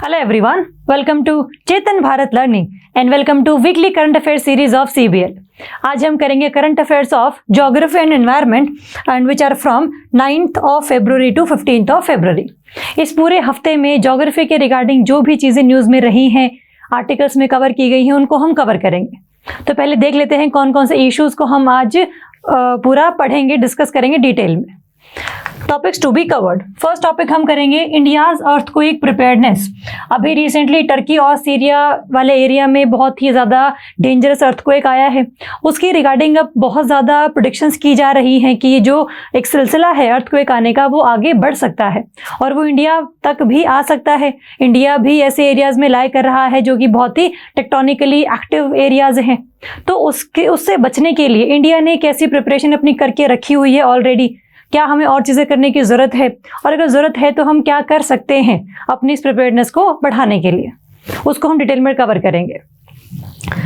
Hello everyone, welcome to Chetan Bharat learning and welcome to weekly current affair series of CBL। आज हम करेंगे current affairs of geography and environment and which are from 9th of February to 15th of February। इस पूरे हफ्ते में geography के regarding जो भी चीज़ें न्यूज़ में रही हैं, आर्टिकल्स में कवर की गई हैं, उनको हम कवर करेंगे। तो पहले देख लेते हैं कौन कौन से इश्यूज़ को हम आज पूरा पढ़ेंगे, डिस्कस करेंगे डिटेल में। Topics to be covered. First topic हम करेंगे इंडियाज अर्थक्वेक प्रिपेयर्डनेस। अभी रिसेंटली टर्की और सीरिया वाले एरिया में बहुत ही ज़्यादा डेंजरस अर्थक्वेक आया है। उसकी रिगार्डिंग अब बहुत ज़्यादा प्रेडिक्शंस की जा रही हैं कि ये जो एक सिलसिला है अर्थक्वेक आने का वो आगे बढ़ सकता है और वो इंडिया तक भी आ सकता है। इंडिया भी ऐसे एरियाज़ में लाई कर रहा है जो कि बहुत ही टेक्टोनिकली एक्टिव एरियाज़ हैं। तो उससे बचने के लिए इंडिया ने कैसी प्रिपरेशन अपनी करके रखी हुई है ऑलरेडी, क्या हमें और चीज़ें करने की ज़रूरत है, और अगर ज़रूरत है तो हम क्या कर सकते हैं अपनी इस प्रिपेयर्डनेस को बढ़ाने के लिए, उसको हम डिटेल में कवर करेंगे।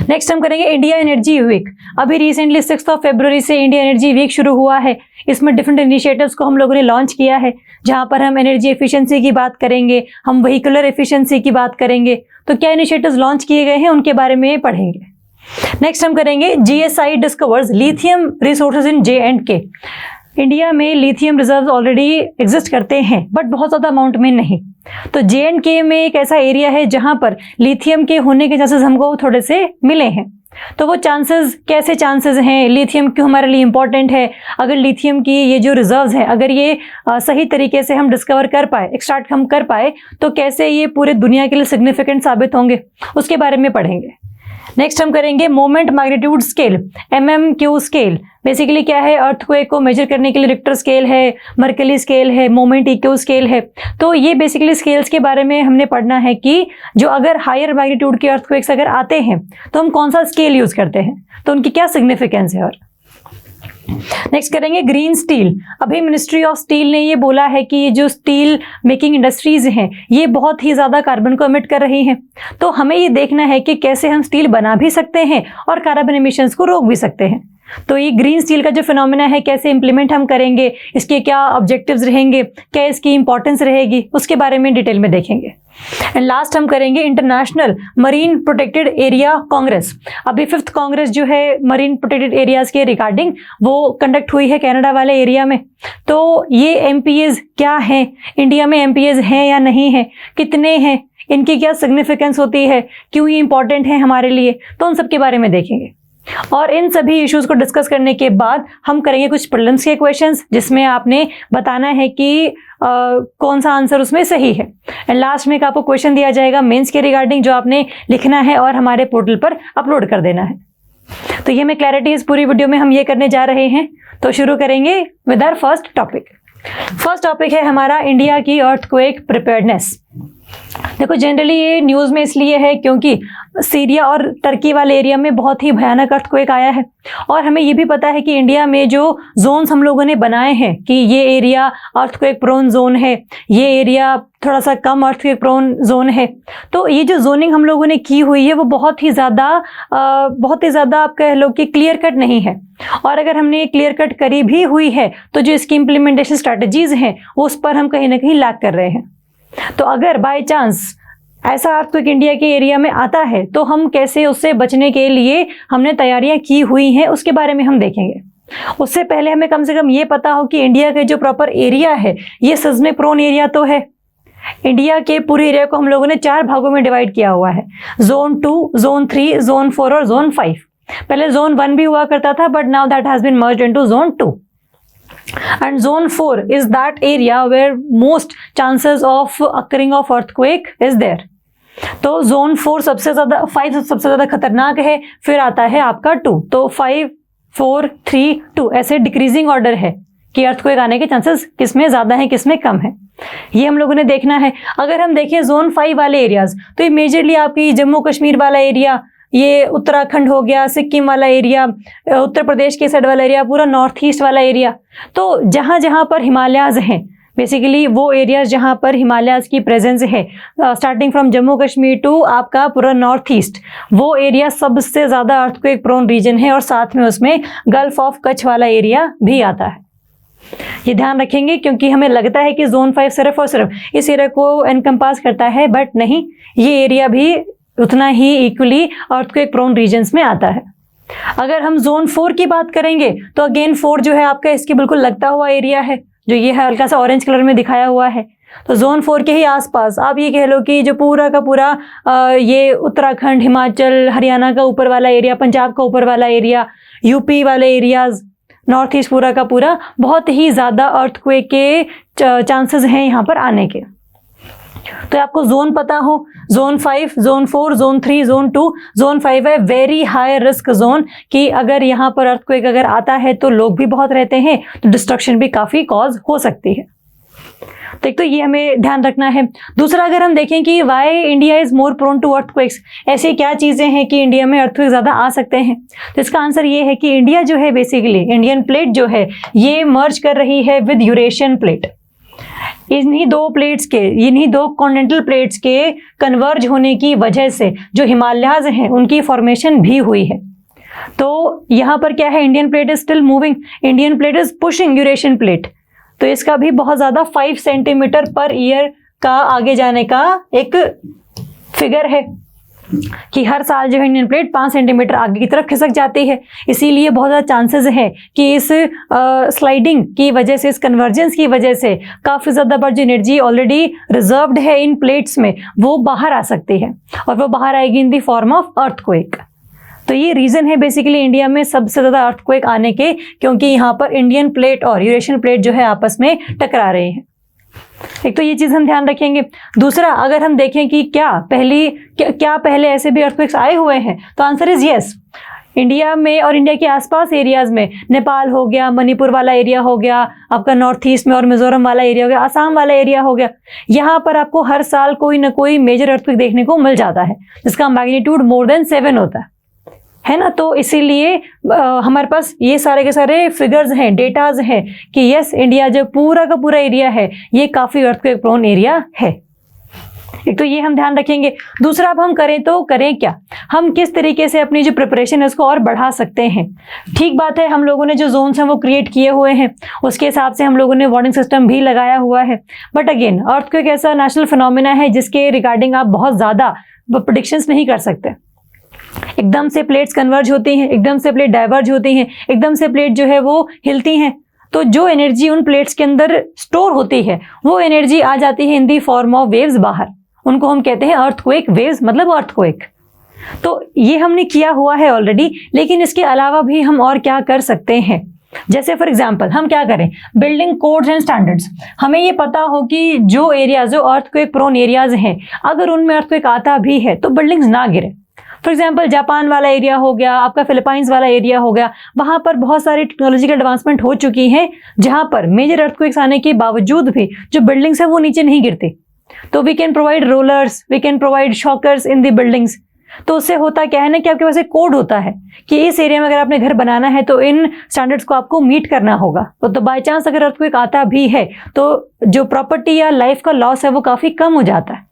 नेक्स्ट हम करेंगे इंडिया एनर्जी वीक। अभी रिसेंटली 6 फरवरी से इंडिया एनर्जी वीक शुरू हुआ है। इसमें डिफरेंट इनिशिएटिव्स को हम लोगों ने लॉन्च किया है, जहाँ पर हम एनर्जी एफिशिएंसी की बात करेंगे, हम व्हीकुलर एफिशिएंसी की बात करेंगे। तो क्या इनिशिएटिव्स लॉन्च किए गए हैं उनके बारे में पढ़ेंगे। नेक्स्ट हम करेंगे GSI discovers lithium resources in J&K। India में लिथियम रिजर्व ऑलरेडी एग्जिस्ट करते हैं बट बहुत ज़्यादा अमाउंट में नहीं। तो J&K में एक ऐसा एरिया है जहाँ पर लिथियम के होने के चांसेस हमको थोड़े से मिले हैं। तो वो चांसेस कैसे चांसेस हैं, लिथियम क्यों हमारे लिए इम्पॉर्टेंट है, अगर लिथियम की ये जो रिजर्व्स हैं अगर ये सही तरीके से हम डिस्कवर कर पाए, एक्सट्रैक्ट हम कर पाए, तो कैसे ये पूरे दुनिया के लिए सिग्निफिकेंट साबित होंगे, उसके बारे में पढ़ेंगे। नेक्स्ट हम करेंगे moment magnitude scale, MMQ scale. Basically क्या है, अर्थक्वेक को मेजर करने के लिए रिक्टर स्केल है, मर्कली स्केल है, मोमेंट EQ स्केल है। तो ये बेसिकली स्केल्स के बारे में हमने पढ़ना है कि जो अगर हायर मैग्नीट्यूड के अर्थक्वेक्स अगर आते हैं तो हम कौन सा स्केल यूज़ करते हैं, तो उनकी क्या सिग्निफिकेंस है। और नेक्स्ट करेंगे ग्रीन स्टील। अभी मिनिस्ट्री ऑफ स्टील ने ये बोला है कि ये जो स्टील मेकिंग इंडस्ट्रीज हैं ये बहुत ही ज़्यादा कार्बन को एमिट कर रही हैं। तो हमें ये देखना है कि कैसे हम स्टील बना भी सकते हैं और कार्बन एमिशंस को रोक भी सकते हैं। तो ये ग्रीन स्टील का जो फिनोमेना है कैसे इंप्लीमेंट हम करेंगे, इसके क्या ऑब्जेक्टिव्स रहेंगे, क्या इसकी इंपॉर्टेंस रहेगी, उसके बारे में डिटेल में देखेंगे। एंड लास्ट हम करेंगे international marine protected area Congress. अभी 5th कांग्रेस जो है मरीन प्रोटेक्टेड एरियाज के रिगार्डिंग वो कंडक्ट हुई है कनाडा वाले एरिया में। तो ये MPAs क्या हैं, इंडिया में MPAs हैं या नहीं है, कितने हैं, इनकी क्या सिग्निफिकेंस होती है, क्यों ये इंपॉर्टेंट है हमारे लिए, तो उन सब के बारे में देखेंगे। और इन सभी इश्यूज को डिस्कस करने के बाद हम करेंगे कुछ प्रीलिम्स के क्वेश्चंस जिसमें आपने बताना है कि कौन सा आंसर उसमें सही है। एंड लास्ट में आपको क्वेश्चन दिया जाएगा मेंस के रिगार्डिंग जो आपने लिखना है और हमारे पोर्टल पर अपलोड कर देना है। तो ये मैं क्लैरिटी इस पूरी वीडियो में हम ये करने जा रहे हैं। तो शुरू करेंगे with our first topic. First topic है हमारा इंडिया की अर्थक्वेक प्रिपेयर्डनेस। देखो जनरली ये न्यूज़ में इसलिए है क्योंकि सीरिया और टर्की वाले एरिया में बहुत ही भयानक अर्थक्वेक आया है और हमें ये भी पता है कि इंडिया में जो जोन्स हम लोगों ने बनाए हैं कि ये एरिया अर्थक्वेक प्रोन जोन है, ये एरिया थोड़ा सा कम अर्थक्वेक प्रोन जोन है। तो ये जो जोनिंग हम लोगों ने की हुई है वो बहुत ही ज़्यादा आप कह लो कि क्लियर कट नहीं है। और अगर हमने क्लियर कट करी भी हुई है तो जो इसकी इम्प्लीमेंटेशन स्ट्रैटेजीज हैं उस पर हम कहीं ना कहीं लैग कर रहे हैं। तो अगर बाय चांस ऐसा अर्थक्वेक इंडिया के एरिया में आता है तो हम कैसे उससे बचने के लिए हमने तैयारियां की हुई हैं उसके बारे में हम देखेंगे। उससे पहले हमें कम से कम ये पता हो कि इंडिया के जो प्रॉपर एरिया है ये सिस्मिक प्रोन एरिया तो है। इंडिया के पूरे एरिया को हम लोगों ने 4 भागों में डिवाइड किया हुआ है, Zone 2, Zone 3, Zone 4 और Zone 5। पहले Zone 1 भी हुआ करता था but now that has been merged into Zone 2। And Zone 4 is that area where most chances of occurring of earthquake is there। तो Zone 4 सबसे ज़्यादा, 5 सबसे ज़्यादा खतरनाक है, फिर आता है आपका 2। तो 5, 4, 3, 2 ऐसे डिक्रीजिंग ऑर्डर है कि अर्थक्वेक आने के चांसेस किस में ज़्यादा हैं किस में कम है, ये हम लोगों ने देखना है। अगर हम देखें Zone 5 वाले एरियाज़ तो ये मेजरली आपकी जम्मू कश्मीर वाला एरिया, ये उत्तराखंड हो गया, सिक्किम वाला एरिया, उत्तर प्रदेश के साइड वाला एरिया, पूरा नॉर्थ ईस्ट वाला एरिया। तो जहाँ जहाँ पर हिमालयाज़ हैं बेसिकली वो एरियाज जहाँ पर हिमालयाज़ की प्रेजेंस है, starting from Jammu Kashmir to आपका पूरा नॉर्थ ईस्ट, वो एरिया सबसे ज़्यादा अर्थक्वेक प्रोन रीजन है और साथ में उसमें गल्फ ऑफ कच्छ वाला एरिया भी आता है। ये ध्यान रखेंगे क्योंकि हमें लगता है कि जोन 5 सिर्फ और सिर्फ इस एरिया को एनकम्पास करता है, बट नहीं, ये एरिया भी उतना ही इक्वली अर्थक्वेक प्रोन रीजन्स में आता है। अगर हम जोन 4 की बात करेंगे तो अगेन 4 जो है आपका इसके बिल्कुल लगता हुआ एरिया है, जो ये है हल्का सा ऑरेंज कलर में दिखाया हुआ है। तो जोन 4 के ही आसपास आप ये कह लो कि जो पूरा का पूरा ये उत्तराखंड, हिमाचल, हरियाणा का ऊपर वाला एरिया, पंजाब का ऊपर वाला एरिया, यूपी वाले एरियाज, नॉर्थ ईस्ट पूरा का पूरा, बहुत ही ज़्यादा अर्थक्वेक के चांसेस हैं यहाँ पर आने के। तो आपको जोन पता हो, zone 5, zone 4, zone 3, zone 2, zone 5 है वेरी हाई रिस्क जोन, कि अगर यहाँ पर अर्थक्वेक अगर आता है तो लोग भी बहुत रहते हैं, तो डिस्ट्रक्शन भी काफ़ी कॉज हो सकती है। तो एक तो ये हमें ध्यान रखना है। दूसरा, अगर हम देखें कि why India is more prone to earthquakes, ऐसी क्या चीज़ें हैं कि इंडिया में अर्थक्वेक ज़्यादा आ सकते हैं, तो इसका आंसर ये है कि इंडिया जो है बेसिकली इंडियन प्लेट जो है ये मर्ज कर रही है विद यूरेशियन प्लेट। इन्हीं दो प्लेट्स के, इन्हीं दो कॉन्टिनेंटल प्लेट्स के कन्वर्ज होने की वजह से जो हिमालयाज हैं उनकी फॉर्मेशन भी हुई है। तो यहाँ पर क्या है, Indian plate is still moving, Indian plate is pushing Eurasian plate. तो इसका भी बहुत ज़्यादा 5 सेंटीमीटर पर ईयर का आगे जाने का एक फिगर है कि हर साल जो है इंडियन प्लेट 5 सेंटीमीटर आगे की तरफ खिसक जाती है। इसीलिए बहुत ज़्यादा चांसेस है कि इस स्लाइडिंग की वजह से, इस कन्वर्जेंस की वजह से काफ़ी ज़्यादा पर जो एनर्जी ऑलरेडी रिजर्व्ड है इन प्लेट्स में वो बाहर आ सकती है, और वो बाहर आएगी in the form of earthquake. तो ये रीज़न है बेसिकली इंडिया में सबसे ज़्यादा अर्थक्वेक आने के, क्योंकि यहाँ पर इंडियन प्लेट और यूरेशियन प्लेट जो है आपस में टकरा रहे हैं। एक तो ये चीज़ हम ध्यान रखेंगे। दूसरा, अगर हम देखें कि क्या पहले ऐसे भी अर्थक्वेक्स आए हुए हैं, तो आंसर इज यस। इंडिया में और इंडिया के आसपास एरियाज़ में, नेपाल हो गया, मणिपुर वाला एरिया हो गया, आपका नॉर्थ ईस्ट में और मिजोरम वाला एरिया हो गया, असम वाला एरिया हो गया, यहाँ पर आपको हर साल कोई ना कोई मेजर अर्थक्वेक देखने को मिल जाता है जिसका मैग्नीट्यूड मोर देन 7 होता है ना। तो इसीलिए हमारे पास ये सारे के सारे फिगर्स हैं, डेटाज हैं कि यस, इंडिया जो पूरा का पूरा एरिया है ये काफ़ी अर्थक्वेक प्रोन एरिया है। एक तो ये हम ध्यान रखेंगे। दूसरा, अब हम करें तो करें क्या, हम किस तरीके से अपनी जो प्रिपरेशन है उसको और बढ़ा सकते हैं। ठीक बात है, हम लोगों ने जो जोन्स हैं वो क्रिएट किए हुए हैं, उसके हिसाब से हम लोगों ने वार्निंग सिस्टम भी लगाया हुआ है, बट अगेन अर्थक्वेक ऐसा नेचुरल फिनोमिना है जिसके रिगार्डिंग आप बहुत ज़्यादा प्रेडिक्शंस नहीं कर सकते। एकदम से प्लेट्स कन्वर्ज होती हैं, एकदम से प्लेट डाइवर्ज होती हैं, एकदम से प्लेट जो है वो हिलती हैं, तो जो एनर्जी उन प्लेट्स के अंदर स्टोर होती है वो एनर्जी आ जाती है इन दी फॉर्म ऑफ वेव्स बाहर। उनको हम कहते हैं अर्थक्वेक वेव्स, मतलब अर्थक्वेक। तो ये हमने किया हुआ है ऑलरेडी, लेकिन इसके अलावा भी हम और क्या कर सकते हैं। जैसे फॉर एग्जांपल हम क्या करें, बिल्डिंग कोड्स एंड स्टैंडर्ड्स। हमें ये पता हो कि जो एरियाज, जो अर्थक्वेक प्रोन एरियाज हैं, अगर उनमें अर्थक्वेक आता भी है तो बिल्डिंग्स ना गिरे। फॉर एग्जाम्पल जापान वाला एरिया हो गया, आपका फिलीपाइंस वाला एरिया हो गया, वहाँ पर बहुत सारी टेक्नोलॉजिकल एडवांसमेंट हो चुकी हैं जहाँ पर मेजर अर्थक्वेक्स आने के बावजूद भी जो बिल्डिंग्स है वो नीचे नहीं गिरती। तो we can provide rollers, we can provide shockers in the buildings. तो उससे होता क्या है ना कि आपके पास एक कोड होता है कि इस एरिया में अगर आपने घर बनाना है तो इन स्टैंडर्ड्स को आपको मीट करना होगा। तो बाय चांस अगर अर्थक्वेक आता भी है तो जो प्रॉपर्टी या लाइफ का लॉस है वो काफ़ी कम हो जाता है।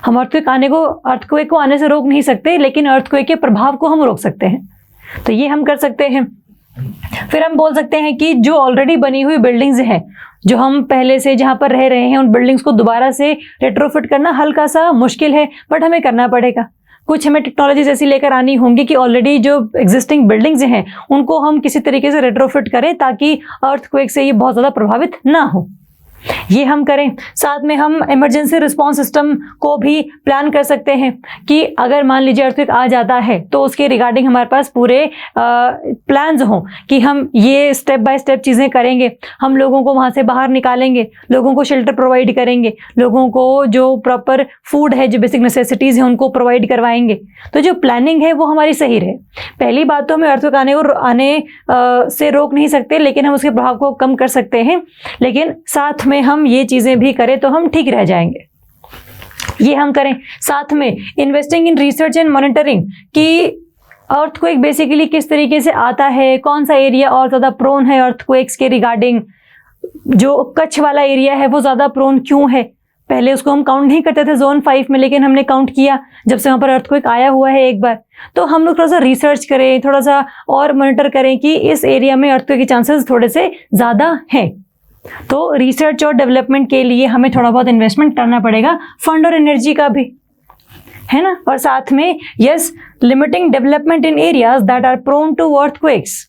हम अर्थक्वेक को आने से रोक नहीं सकते, लेकिन अर्थक्वेक के प्रभाव को हम रोक सकते हैं। तो ये हम कर सकते हैं। फिर हम बोल सकते हैं कि जो ऑलरेडी बनी हुई बिल्डिंग्स हैं, जो हम पहले से जहाँ पर रह रहे हैं, उन बिल्डिंग्स को दोबारा से रेट्रोफिट करना हल्का सा मुश्किल है, बट हमें करना पड़ेगा। कुछ हमें टेक्नोलॉजीज ऐसी लेकर आनी होंगी कि ऑलरेडी जो एग्जिस्टिंग बिल्डिंग्स हैं उनको हम किसी तरीके से रेट्रोफिट करें ताकि अर्थक्वेक से ये बहुत ज़्यादा प्रभावित ना हो। ये हम करें। साथ में हम इमरजेंसी रिस्पॉन्स सिस्टम को भी प्लान कर सकते हैं कि अगर मान लीजिए अर्थक्वेक आ जाता है तो उसके रिगार्डिंग हमारे पास पूरे प्लान्स हों कि हम ये स्टेप बाय स्टेप चीज़ें करेंगे। हम लोगों को वहाँ से बाहर निकालेंगे, लोगों को शेल्टर प्रोवाइड करेंगे, लोगों को जो प्रॉपर फूड है, जो बेसिक नेसेसिटीज़ हैं उनको प्रोवाइड करवाएंगे। तो जो प्लानिंग है वो हमारी सही रहे। पहली बात तो हमें अर्थक्वेक आने से रोक नहीं सकते, लेकिन हम उसके प्रभाव को कम कर सकते हैं। लेकिन साथ में हम ये चीज़ें भी करें तो हम ठीक रह जाएंगे। ये हम करें। साथ में investing in research and monitoring कि अर्थक्वेक बेसिकली किस तरीके से आता है, कौन सा एरिया और ज़्यादा प्रोन है अर्थक्वेक्स के रिगार्डिंग। जो कच्छ वाला एरिया है वो ज़्यादा प्रोन क्यों है, पहले उसको हम काउंट नहीं करते थे जोन 5 में, लेकिन हमने काउंट किया जब से वहाँ पर अर्थक्वेक आया हुआ है एक बार। तो हम लोग थोड़ा सा रिसर्च करें, थोड़ा सा और मॉनिटर करें कि इस एरिया में अर्थक्वेक के चांसेस थोड़े से ज़्यादा हैं। तो रिसर्च और डेवलपमेंट के लिए हमें थोड़ा बहुत इन्वेस्टमेंट करना पड़ेगा, फंड और एनर्जी का भी, है ना। और साथ में yes, limiting development in areas that are prone to earthquakes.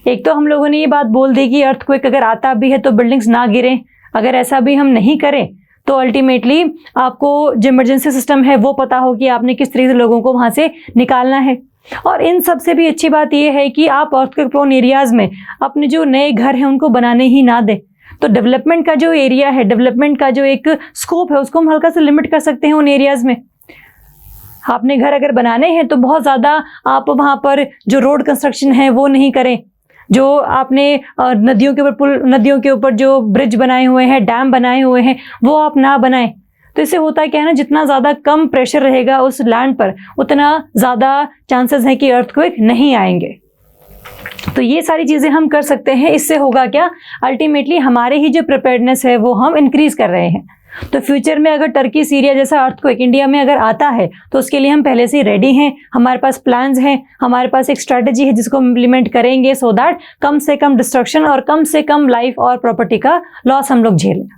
एक तो हम लोगों ने ये बात बोल दी कि अर्थक्वेक अगर आता भी है तो बिल्डिंग्स ना गिरें। अगर ऐसा भी हम नहीं करें तो अल्टीमेटली आपको जो इमरजेंसी सिस्टम है वो पता हो कि आपने किस तरीके से लोगों को वहाँ से निकालना है। और इन सब से भी अच्छी बात यह है कि आप अर्थक्वेक प्रोन एरियाज में अपने जो नए घर हैं उनको बनाने ही ना दें। तो डेवलपमेंट का जो एरिया है, डेवलपमेंट का जो एक स्कोप है, उसको हम हल्का सा लिमिट कर सकते हैं उन एरियाज में। आपने घर अगर बनाने हैं तो बहुत ज़्यादा आप वहाँ पर जो रोड कंस्ट्रक्शन है वो नहीं करें। जो आपने नदियों के ऊपर पुल, नदियों के ऊपर जो ब्रिज बनाए हुए हैं, डैम बनाए हुए हैं, वो आप ना बनाएं। तो इससे होता है क्या है ना, जितना ज़्यादा कम प्रेशर रहेगा उस लैंड पर उतना ज़्यादा चांसेस हैं कि अर्थक्वेक नहीं आएंगे। तो ये सारी चीज़ें हम कर सकते हैं। इससे होगा क्या, अल्टीमेटली हमारे ही जो प्रिपेयर्डनेस है वो हम इंक्रीज कर रहे हैं। तो फ्यूचर में अगर टर्की सीरिया जैसा अर्थक्वेक इंडिया में अगर आता है तो उसके लिए हम पहले से रेडी हैं, हमारे पास प्लान्स हैं, हमारे पास एक स्ट्रैटेजी है जिसको हम इम्प्लीमेंट करेंगे सो दैट कम से कम डिस्ट्रक्शन और कम से कम लाइफ और प्रॉपर्टी का लॉस हम लोग झेलें।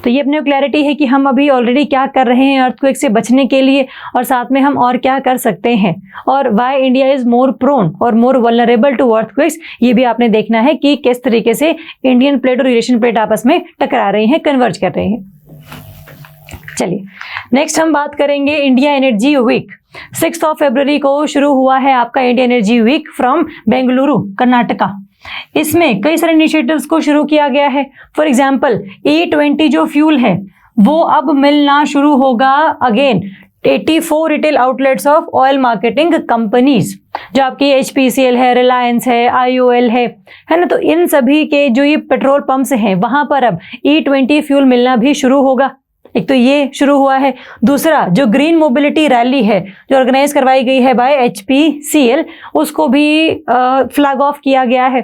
तो ये अपने को क्लैरिटी है कि हम अभी ऑलरेडी क्या कर रहे हैं अर्थक्वेक से बचने के लिए, और साथ में हम और क्या कर सकते हैं, और why India is more prone और मोर वल्नरेबल टू अर्थक्वेक्स। ये भी आपने देखना है कि किस तरीके से इंडियन प्लेट और यूरेशियन प्लेट आपस में टकरा रही हैं, कन्वर्ज कर रहे हैं। चलिए नेक्स्ट हम बात करेंगे इंडिया एनर्जी वीक। 6 फरवरी को शुरू हुआ है आपका India energy week from Bengaluru, Karnataka. इसमें कई सारे इनिशिएटिव्स को शुरू किया गया है। फॉर एग्जांपल E20 जो फ्यूल है वो अब मिलना शुरू होगा again 84 retail outlets of oil marketing companies, जो आपकी HPCL है, रिलायंस है, IOL है ना। तो इन सभी के जो ये पेट्रोल पंप्स हैं वहां पर अब E20 फ्यूल मिलना भी शुरू होगा। एक तो ये शुरू हुआ है। दूसरा जो ग्रीन मोबिलिटी रैली है जो ऑर्गेनाइज करवाई गई है बाय HPCL, उसको भी फ्लैग ऑफ किया गया है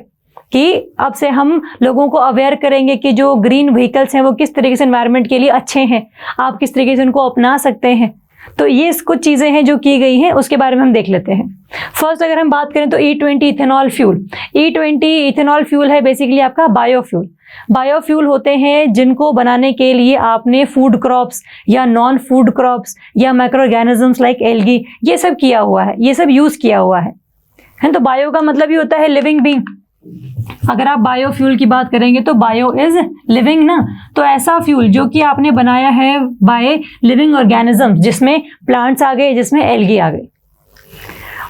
कि अब से हम लोगों को अवेयर करेंगे कि जो ग्रीन व्हीकल्स हैं वो किस तरीके से एनवायरनमेंट के लिए अच्छे हैं, आप किस तरीके से उनको अपना सकते हैं। तो ये कुछ चीज़ें हैं जो की गई हैं, उसके बारे में हम देख लेते हैं। फर्स्ट अगर हम बात करें तो E20 ethanol fuel. E20 ethanol fuel है बेसिकली आपका बायोफ्यूल। बायोफ्यूल होते हैं जिनको बनाने के लिए आपने फूड क्रॉप्स या नॉन फूड क्रॉप्स या माइक्रो ऑर्गेनिजम्स लाइक एल्गी ये सब किया हुआ है, ये सब यूज़ किया हुआ है। तो बायो का मतलब ही होता है लिविंग बीइंग। अगर आप बायोफ्यूल की बात करेंगे तो बायो इज लिविंग ना, तो ऐसा फ्यूल जो कि आपने बनाया है बाय लिविंग ऑर्गेनिजम्स, जिसमें प्लांट्स आ गए, जिसमें एल्गी आ गई।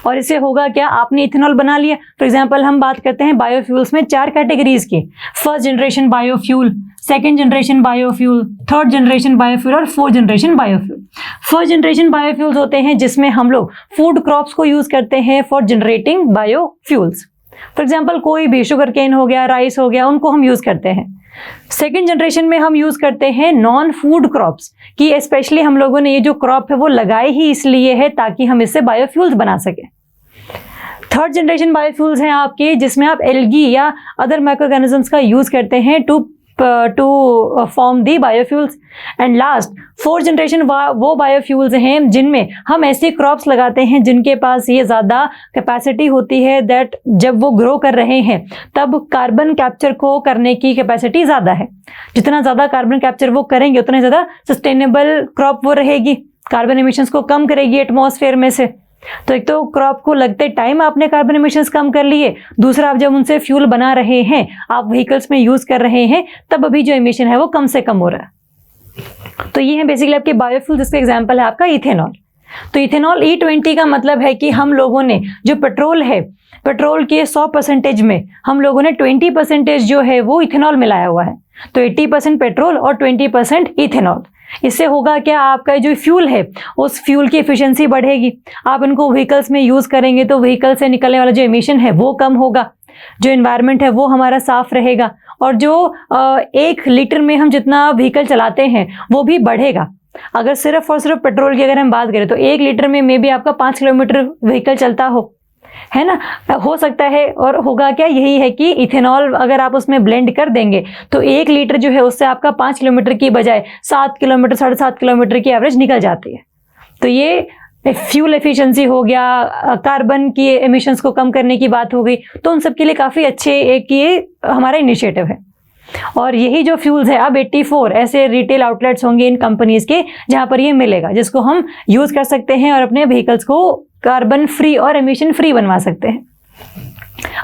और इससे होगा क्या, आपने इथेनॉल बना लिया। फॉर एग्जांपल हम बात करते हैं बायोफ्यूल्स में 4 कैटेगरीज की, first generation biofuel, second generation biofuel, third generation biofuel और fourth generation biofuel. First generation biofuels होते हैं जिसमें हम लोग फूड क्रॉप्स को यूज करते हैं for generating biofuels. For example कोई भी शुगर केन हो गया, राइस हो गया, उनको हम यूज करते हैं। सेकेंड जनरेशन में हम यूज करते हैं नॉन फूड क्रॉप्स की, स्पेशली हम लोगों ने ये जो क्रॉप है वो लगाए ही इसलिए है ताकि हम इससे बायोफ्यूल्स बना सके। थर्ड जनरेशन बायोफ्यूल्स हैं आपके जिसमें आप एल्गी या अदर माइक्रो ऑर्गेनिजम्स का यूज करते हैं to form the biofuels. And last fourth generation वो बायोफ्यूल्स हैं जिनमें हम ऐसी क्रॉप्स लगाते हैं जिनके पास ये ज़्यादा कैपेसिटी होती है दैट जब वो ग्रो कर रहे हैं तब कार्बन कैप्चर को करने की कैपेसिटी ज़्यादा है। जितना ज़्यादा कार्बन कैप्चर वो करेंगे उतना ज़्यादा सस्टेनेबल क्रॉप वो रहेगी, कार्बन एमिशंस को कम करेगी एटमॉस्फेयर में से। तो एक तो क्रॉप को लगते टाइम आपने कार्बन एमिशंस कम कर लिए, दूसरा आप जब उनसे फ्यूल बना रहे हैं, आप व्हीकल्स में यूज कर रहे हैं, तब अभी जो एमिशन है वो कम से कम हो रहा है। तो ये है बेसिकली आपके बायोफ्यूल, जिसका एग्जांपल है आपका इथेनॉल। तो इथेनॉल E20 का मतलब है कि हम लोगों ने जो पेट्रोल है, पेट्रोल के 100% में हम लोगों ने 20% जो है वो इथेनॉल मिलाया हुआ है। तो 80% पेट्रोल और 20% इथेनॉल। इससे होगा क्या, आपका जो फ्यूल है उस फ्यूल की एफिशिएंसी बढ़ेगी। आप इनको व्हीकल्स में यूज़ करेंगे तो व्हीकल से निकलने वाला जो एमिशन है वो कम होगा, जो एनवायरनमेंट है वो हमारा साफ रहेगा, और जो 1 लीटर में हम जितना व्हीकल चलाते हैं वो भी बढ़ेगा। अगर सिर्फ और सिर्फ पेट्रोल की अगर हम बात करें तो 1 लीटर में मे बी आपका 5 किलोमीटर व्हीकल चलता हो, है ना, हो सकता है। और होगा क्या, यही है कि इथेनॉल अगर आप उसमें ब्लेंड कर देंगे तो 1 लीटर जो है उससे आपका 5 किलोमीटर की बजाय 7 किलोमीटर 7.5 किलोमीटर की एवरेज निकल जाती है। तो ये फ्यूल एफिशिएंसी हो गया, कार्बन की एमिशंस को कम करने की बात हो गई, तो उन सब के लिए काफ़ी अच्छे एक ये हमारा इनिशिएटिव है। और यही जो फ्यूल्स है अब 84 ऐसे रिटेल आउटलेट्स होंगे इन कंपनीज के जहां पर ये मिलेगा, जिसको हम यूज कर सकते हैं और अपने व्हीकल्स को कार्बन फ्री और एमिशन फ्री बनवा सकते हैं।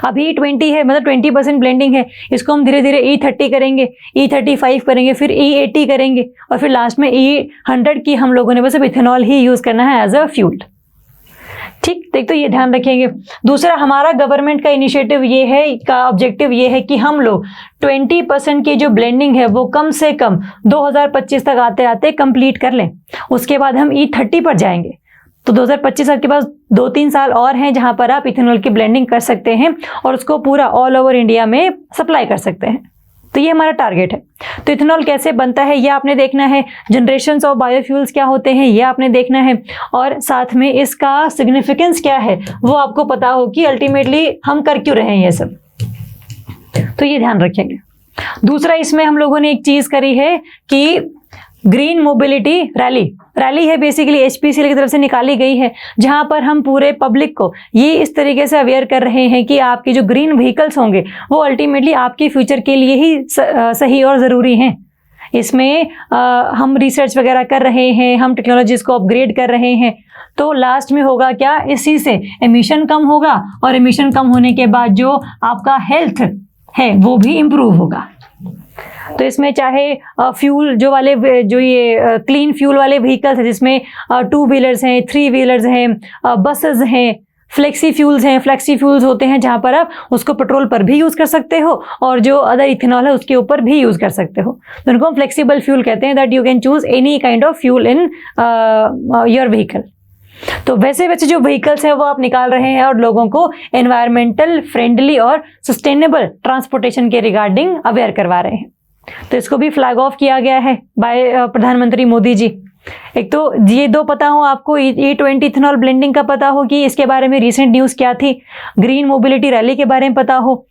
अभी 20 है, मतलब 20% ब्लेंडिंग है, इसको हम धीरे धीरे E30 करेंगे, E35 करेंगे, फिर E80 करेंगे और फिर लास्ट में E100 की हम लोगों ने बस अब इथेनॉल ही यूज करना है एज अ फ्यूल। ठीक, तो ये ध्यान रखेंगे। दूसरा, हमारा गवर्नमेंट का इनिशिएटिव ये है, का ऑब्जेक्टिव ये है कि हम लोग 20% की जो ब्लेंडिंग है वो कम से कम 2025 तक आते आते कंप्लीट कर लें। उसके बाद हम E30 पर जाएंगे, तो 2025 आपके पास 2-3 साल और हैं जहां पर आप इथेनॉल की ब्लेंडिंग कर सकते हैं और उसको पूरा ऑल ओवर इंडिया में सप्लाई कर सकते हैं। तो ये हमारा टारगेट है। तो इथेनॉल कैसे बनता है ये आपने देखना है, जनरेशंस ऑफ बायोफ्यूल्स क्या होते हैं ये आपने देखना है, और साथ में इसका सिग्निफिकेंस क्या है वो आपको पता हो कि अल्टीमेटली हम कर क्यों रहे हैं ये सब। तो ये ध्यान रखेंगे। दूसरा, इसमें हम लोगों ने एक चीज करी है कि ग्रीन मोबिलिटी रैली है, बेसिकली HPCL की तरफ से निकाली गई है, जहां पर हम पूरे पब्लिक को ये इस तरीके से अवेयर कर रहे हैं कि आपके जो ग्रीन व्हीकल्स होंगे वो अल्टीमेटली आपके फ्यूचर के लिए ही सही और ज़रूरी हैं। इसमें हम रिसर्च वगैरह कर रहे हैं, हम टेक्नोलॉजीज को अपग्रेड कर रहे हैं, तो लास्ट में होगा क्या, इसी से एमिशन कम होगा और एमिशन कम होने के बाद जो आपका हेल्थ है वो भी इम्प्रूव होगा। तो इसमें चाहे फ्यूल जो ये क्लीन फ्यूल वाले व्हीकल्स हैं जिसमें 2 व्हीलर्स हैं, 3 व्हीलर्स हैं, बसेस हैं, फ्लेक्सी फ्यूल्स होते हैं जहां पर आप उसको पेट्रोल पर भी यूज कर सकते हो और जो अदर इथेनॉल है उसके ऊपर भी यूज कर सकते हो। तो उनको हम फ्लेक्सिबल फ्यूल कहते हैं, that you can choose any kind of fuel in your vehicle. तो वैसे जो व्हीकल्स हैं वो आप निकाल रहे हैं और लोगों को एनवायरमेंटल फ्रेंडली और सस्टेनेबल ट्रांसपोर्टेशन के रिगार्डिंग अवेयर करवा रहे हैं। तो इसको भी फ्लैग ऑफ किया गया है बाय प्रधानमंत्री मोदी जी। एक तो ये 2 पता हो आपको, E20 इथेनॉल ब्लेंडिंग का पता हो कि इसके बारे में रिसेंट न्यूज़ क्या थी, ग्रीन मोबिलिटी रैली के बारे में पता हो,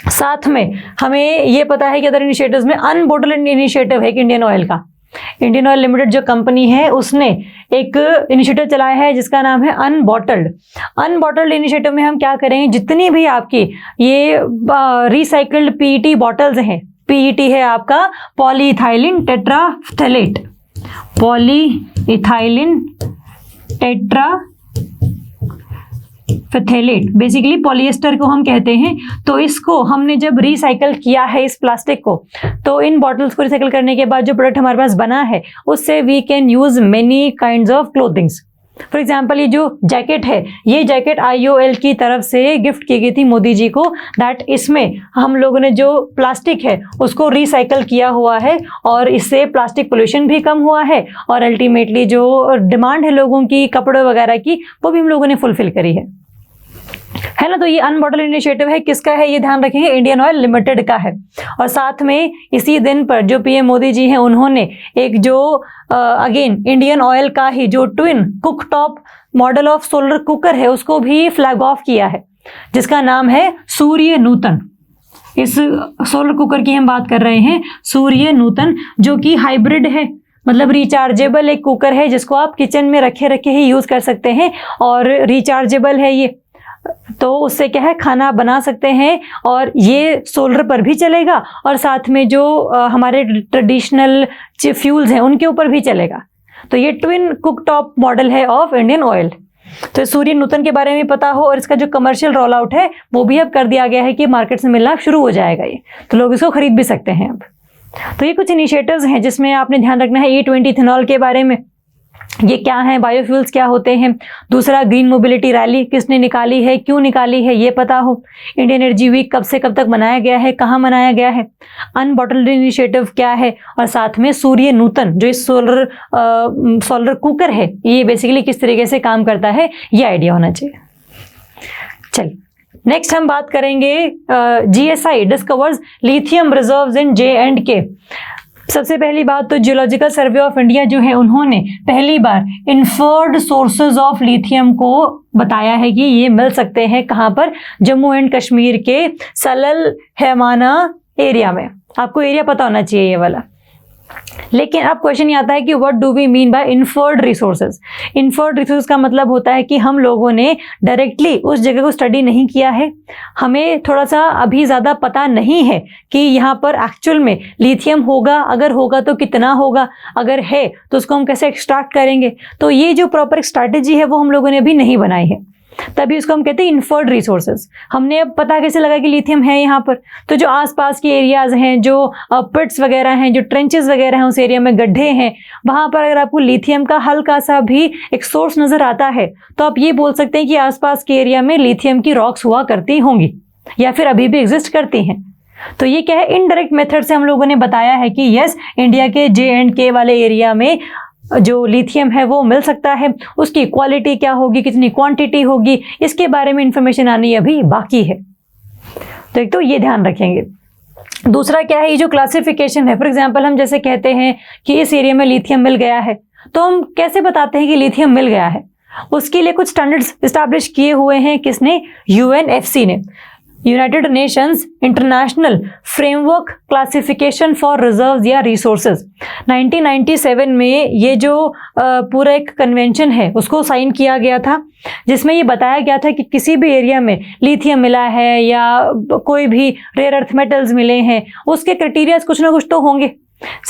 साथ में हमें ये पता है कि अदर इनिशिएटिव्स में अनबॉटल्ड इनिशिएटिव है कि इंडियन ऑयल लिमिटेड जो कंपनी है उसने एक इनिशिएटिव चलाया है जिसका नाम है अनबॉटल्ड इनिशिएटिव में हम क्या करेंगे, जितनी भी आपकी ये रिसाइकल्ड PET बॉटल्स हैं, PET है आपका पॉलीइथाइलिन टेट्राफथलेट, बेसिकली पॉलिएस्टर को हम कहते हैं। तो इसको हमने जब रिसाइकल किया है इस प्लास्टिक को, तो इन बॉटल्स को रिसाइकल करने के बाद जो प्रोडक्ट हमारे पास बना है उससे we can use many kinds of clothings. For example ये जो जैकेट है, ये जैकेट IOL की तरफ से गिफ्ट की गई थी मोदी जी को, दैट इसमें हम लोगों ने जो प्लास्टिक है उसको रिसाइकल किया हुआ है और इससे प्लास्टिक पोल्यूशन भी कम हुआ है और अल्टीमेटली जो डिमांड है लोगों की कपड़े वगैरह की वो भी हम लोगों ने फुलफिल करी है ना। तो ये अनबॉटल्ड इनिशिएटिव है, किसका है ये ध्यान रखेंगे, इंडियन ऑयल लिमिटेड का है। और साथ में इसी दिन पर जो PM मोदी जी हैं उन्होंने एक जो अगेन इंडियन ऑयल का ही जो twin cooktop model of solar cooker है उसको भी फ्लैग ऑफ किया है, जिसका नाम है सूर्य नूतन। इस सोलर कुकर की हम बात कर रहे हैं, सूर्य नूतन, जो कि हाइब्रिड है, मतलब रिचार्जेबल एक कुकर है जिसको आप किचन में रखे ही यूज कर सकते हैं और रिचार्जेबल है ये। तो उससे क्या है, खाना बना सकते हैं और ये सोलर पर भी चलेगा और साथ में जो हमारे ट्रेडिशनल फ्यूल्स हैं उनके ऊपर भी चलेगा। तो ये ट्विन कुकटॉप मॉडल है ऑफ इंडियन ऑयल। तो सूर्य नूतन के बारे में पता हो और इसका जो कमर्शियल रोल आउट है वो भी अब कर दिया गया है कि मार्केट से मिलना शुरू हो जाएगा ये, तो लोग इसको खरीद भी सकते हैं अब। तो ये कुछ इनिशिएटिव्स हैं जिसमें आपने ध्यान रखना है E20 इथेनॉल के बारे में, ये क्या है, बायोफ्यूल्स क्या होते हैं। दूसरा, ग्रीन मोबिलिटी रैली किसने निकाली है, क्यों निकाली है ये पता हो। इंडियन एनर्जी वीक कब से कब तक मनाया गया है, कहाँ मनाया गया है, अनबॉटल्ड इनिशिएटिव क्या है, और साथ में सूर्य नूतन जो इस सोलर कुकर है ये बेसिकली किस तरीके से काम करता है ये आइडिया होना चाहिए। चलिए नेक्स्ट हम बात करेंगे GSI डिस्कवर्स लिथियम रिजर्व्स इन J&K। सबसे पहली बात तो जियोलॉजिकल सर्वे ऑफ इंडिया जो है उन्होंने पहली बार इन्फर्ड सोर्सेज ऑफ लिथियम को बताया है कि ये मिल सकते हैं कहाँ पर, जम्मू एंड कश्मीर के सलल हैमाना एरिया में। आपको एरिया पता होना चाहिए ये वाला, लेकिन अब क्वेश्चन ये आता है कि what do we mean by inferred resources. Inferred resource का मतलब होता है कि हम लोगों ने डायरेक्टली उस जगह को स्टडी नहीं किया है, हमें थोड़ा सा अभी ज़्यादा पता नहीं है कि यहाँ पर एक्चुअल में लिथियम होगा, अगर होगा तो कितना होगा, अगर है तो उसको हम कैसे एक्सट्रैक्ट करेंगे। तो ये जो प्रॉपर स्ट्रैटेजी है वो हम लोगों ने अभी नहीं बनाई है, तभी उसको हम कहते हैं इन्फर्ड रिसोर्सेज। हमने अब पता कैसे लगा कि लिथियम है यहाँ पर, तो जो आसपास के एरियाज हैं, जो पिट्स वगैरह हैं, जो ट्रेंचेस वगैरह हैं, उस एरिया में गड्ढे हैं, वहाँ पर अगर आपको लिथियम का हल्का सा भी एक सोर्स नज़र आता है तो आप ये बोल सकते हैं कि आसपास के एरिया में लिथियम की रॉक्स हुआ करती होंगी या फिर अभी भी एग्जिस्ट करती हैं। तो ये क्या है, इनडायरेक्ट मेथड से हम लोगों ने बताया है कि यस, इंडिया के J&K वाले एरिया में जो लिथियम है वो मिल सकता है। उसकी क्वालिटी क्या होगी, कितनी क्वांटिटी होगी, इसके बारे में इंफॉर्मेशन आनी अभी बाकी है। तो एक तो ये ध्यान रखेंगे। दूसरा क्या है, ये जो क्लासिफिकेशन है, फॉर एग्जांपल हम जैसे कहते हैं कि इस एरिया में लिथियम मिल गया है, तो हम कैसे बताते हैं कि लिथियम मिल गया है? उसके लिए कुछ स्टैंडर्ड्स इस्टेब्लिश किए हुए हैं। किसने? UNFC ने, United Nations international framework classification for reserves या रिसोर्सेज। 1997 में ये जो पूरा एक कन्वेंशन है उसको साइन किया गया था, जिसमें ये बताया गया था कि किसी भी एरिया में लिथियम मिला है या कोई भी रेयर अर्थ मेटल्स मिले हैं, उसके क्राइटेरिया कुछ ना कुछ तो होंगे।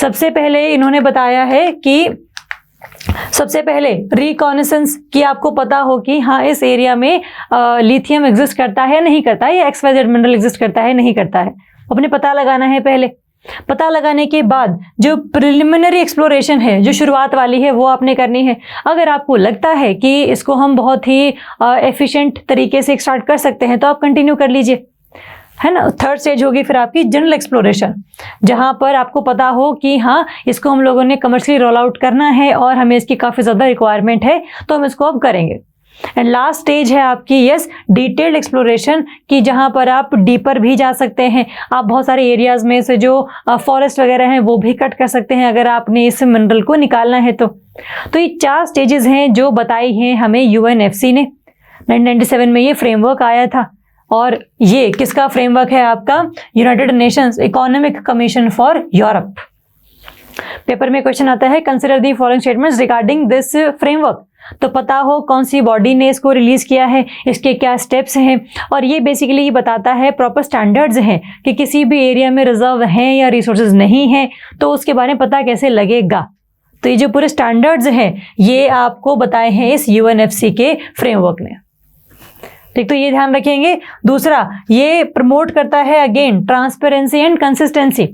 सबसे पहले इन्होंने बताया है कि सबसे पहले रिकॉनेसेंस की आपको पता हो कि हाँ इस एरिया में लिथियम एग्जिस्ट करता है नहीं करता है, या XYZ मिनरल एग्जिस्ट करता है नहीं करता है, अपने पता लगाना है। पहले पता लगाने के बाद जो प्रिलिमिनरी एक्सप्लोरेशन है, जो शुरुआत वाली है, वो आपने करनी है। अगर आपको लगता है कि इसको हम बहुत ही एफिशिएंट तरीके से स्टार्ट कर सकते हैं तो आप कंटिन्यू कर लीजिए, है ना। थर्ड स्टेज होगी फिर आपकी जनरल एक्सप्लोरेशन, जहां पर आपको पता हो कि हाँ इसको हम लोगों ने कमर्शियली रोल आउट करना है और हमें इसकी काफ़ी ज़्यादा रिक्वायरमेंट है, तो हम इसको अब करेंगे। एंड लास्ट स्टेज है आपकी यस डिटेल्ड एक्सप्लोरेशन की, जहां पर आप डीपर भी जा सकते हैं। आप बहुत सारे एरियाज में से जो फॉरेस्ट वगैरह हैं वो भी कट कर सकते हैं अगर आपने इस मिनरल को निकालना है तो। ये 4 स्टेजेस हैं जो बताई हैं हमें UNFC ने। 1997 में ये फ्रेमवर्क आया था, और ये किसका फ्रेमवर्क है? आपका United Nations economic commission for Europe. Paper में क्वेश्चन आता है, consider the following statements regarding this framework. तो पता हो कौन सी बॉडी ने इसको रिलीज किया है, इसके क्या स्टेप्स हैं, और ये बेसिकली ये बताता है प्रॉपर स्टैंडर्ड्स हैं कि किसी भी एरिया में रिजर्व हैं या रिसोर्सेज नहीं हैं तो उसके बारे में पता कैसे लगेगा। तो ये जो पूरे स्टैंडर्ड्स हैं ये आपको बताए हैं इस UNFC के फ्रेमवर्क ने। ठीक, तो ये ध्यान रखेंगे। दूसरा, ये प्रमोट करता है अगेन ट्रांसपेरेंसी एंड कंसिस्टेंसी।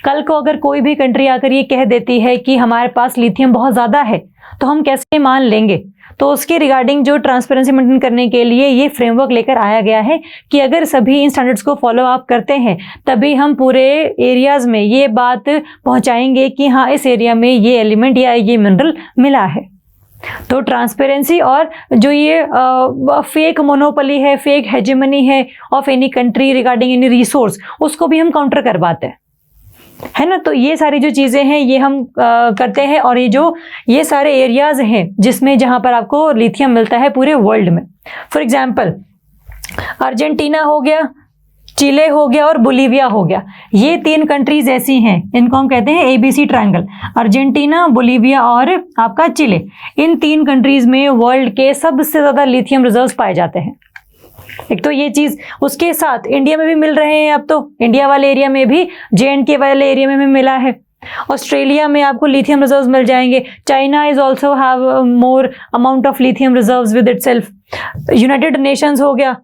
कल को अगर कोई भी कंट्री आकर ये कह देती है कि हमारे पास लिथियम बहुत ज़्यादा है तो हम कैसे मान लेंगे? तो उसके रिगार्डिंग जो ट्रांसपेरेंसी मेंटेन करने के लिए ये फ्रेमवर्क लेकर आया गया है कि अगर सभी इन स्टैंडर्ड्स को फॉलो अप करते हैं तभी हम पूरे एरियाज में ये बात पहुंचाएंगे कि हाँ इस एरिया में ये एलिमेंट या ये मिनरल मिला है। तो ट्रांसपेरेंसी और जो ये फेक मोनोपोली है, फेक हेजेमनी है of any country regarding any resource, उसको भी हम काउंटर करवाते हैं, है ना। तो ये सारी जो चीज़ें हैं ये हम करते हैं। और ये सारे एरियाज हैं जिसमें जहाँ पर आपको लिथियम मिलता है पूरे वर्ल्ड में। फॉर एग्जांपल अर्जेंटीना हो गया, चिले हो गया और बोलीविया हो गया। ये 3 कंट्रीज ऐसी हैं, इनको हम कहते हैं ABC ट्रायंगल। अर्जेंटीना, बोलीविया और आपका चिले, इन 3 कंट्रीज में वर्ल्ड के सबसे ज़्यादा लिथियम रिजर्व्स पाए जाते हैं। एक तो ये चीज़, उसके साथ इंडिया में भी मिल रहे हैं। अब तो इंडिया वाले एरिया में भी, J&K वाले एरिया में भी मिला है। ऑस्ट्रेलिया में आपको लिथियम रिजर्व्स मिल जाएंगे। China is also have more amount of lithium reserves with itself. United Nations हो गया,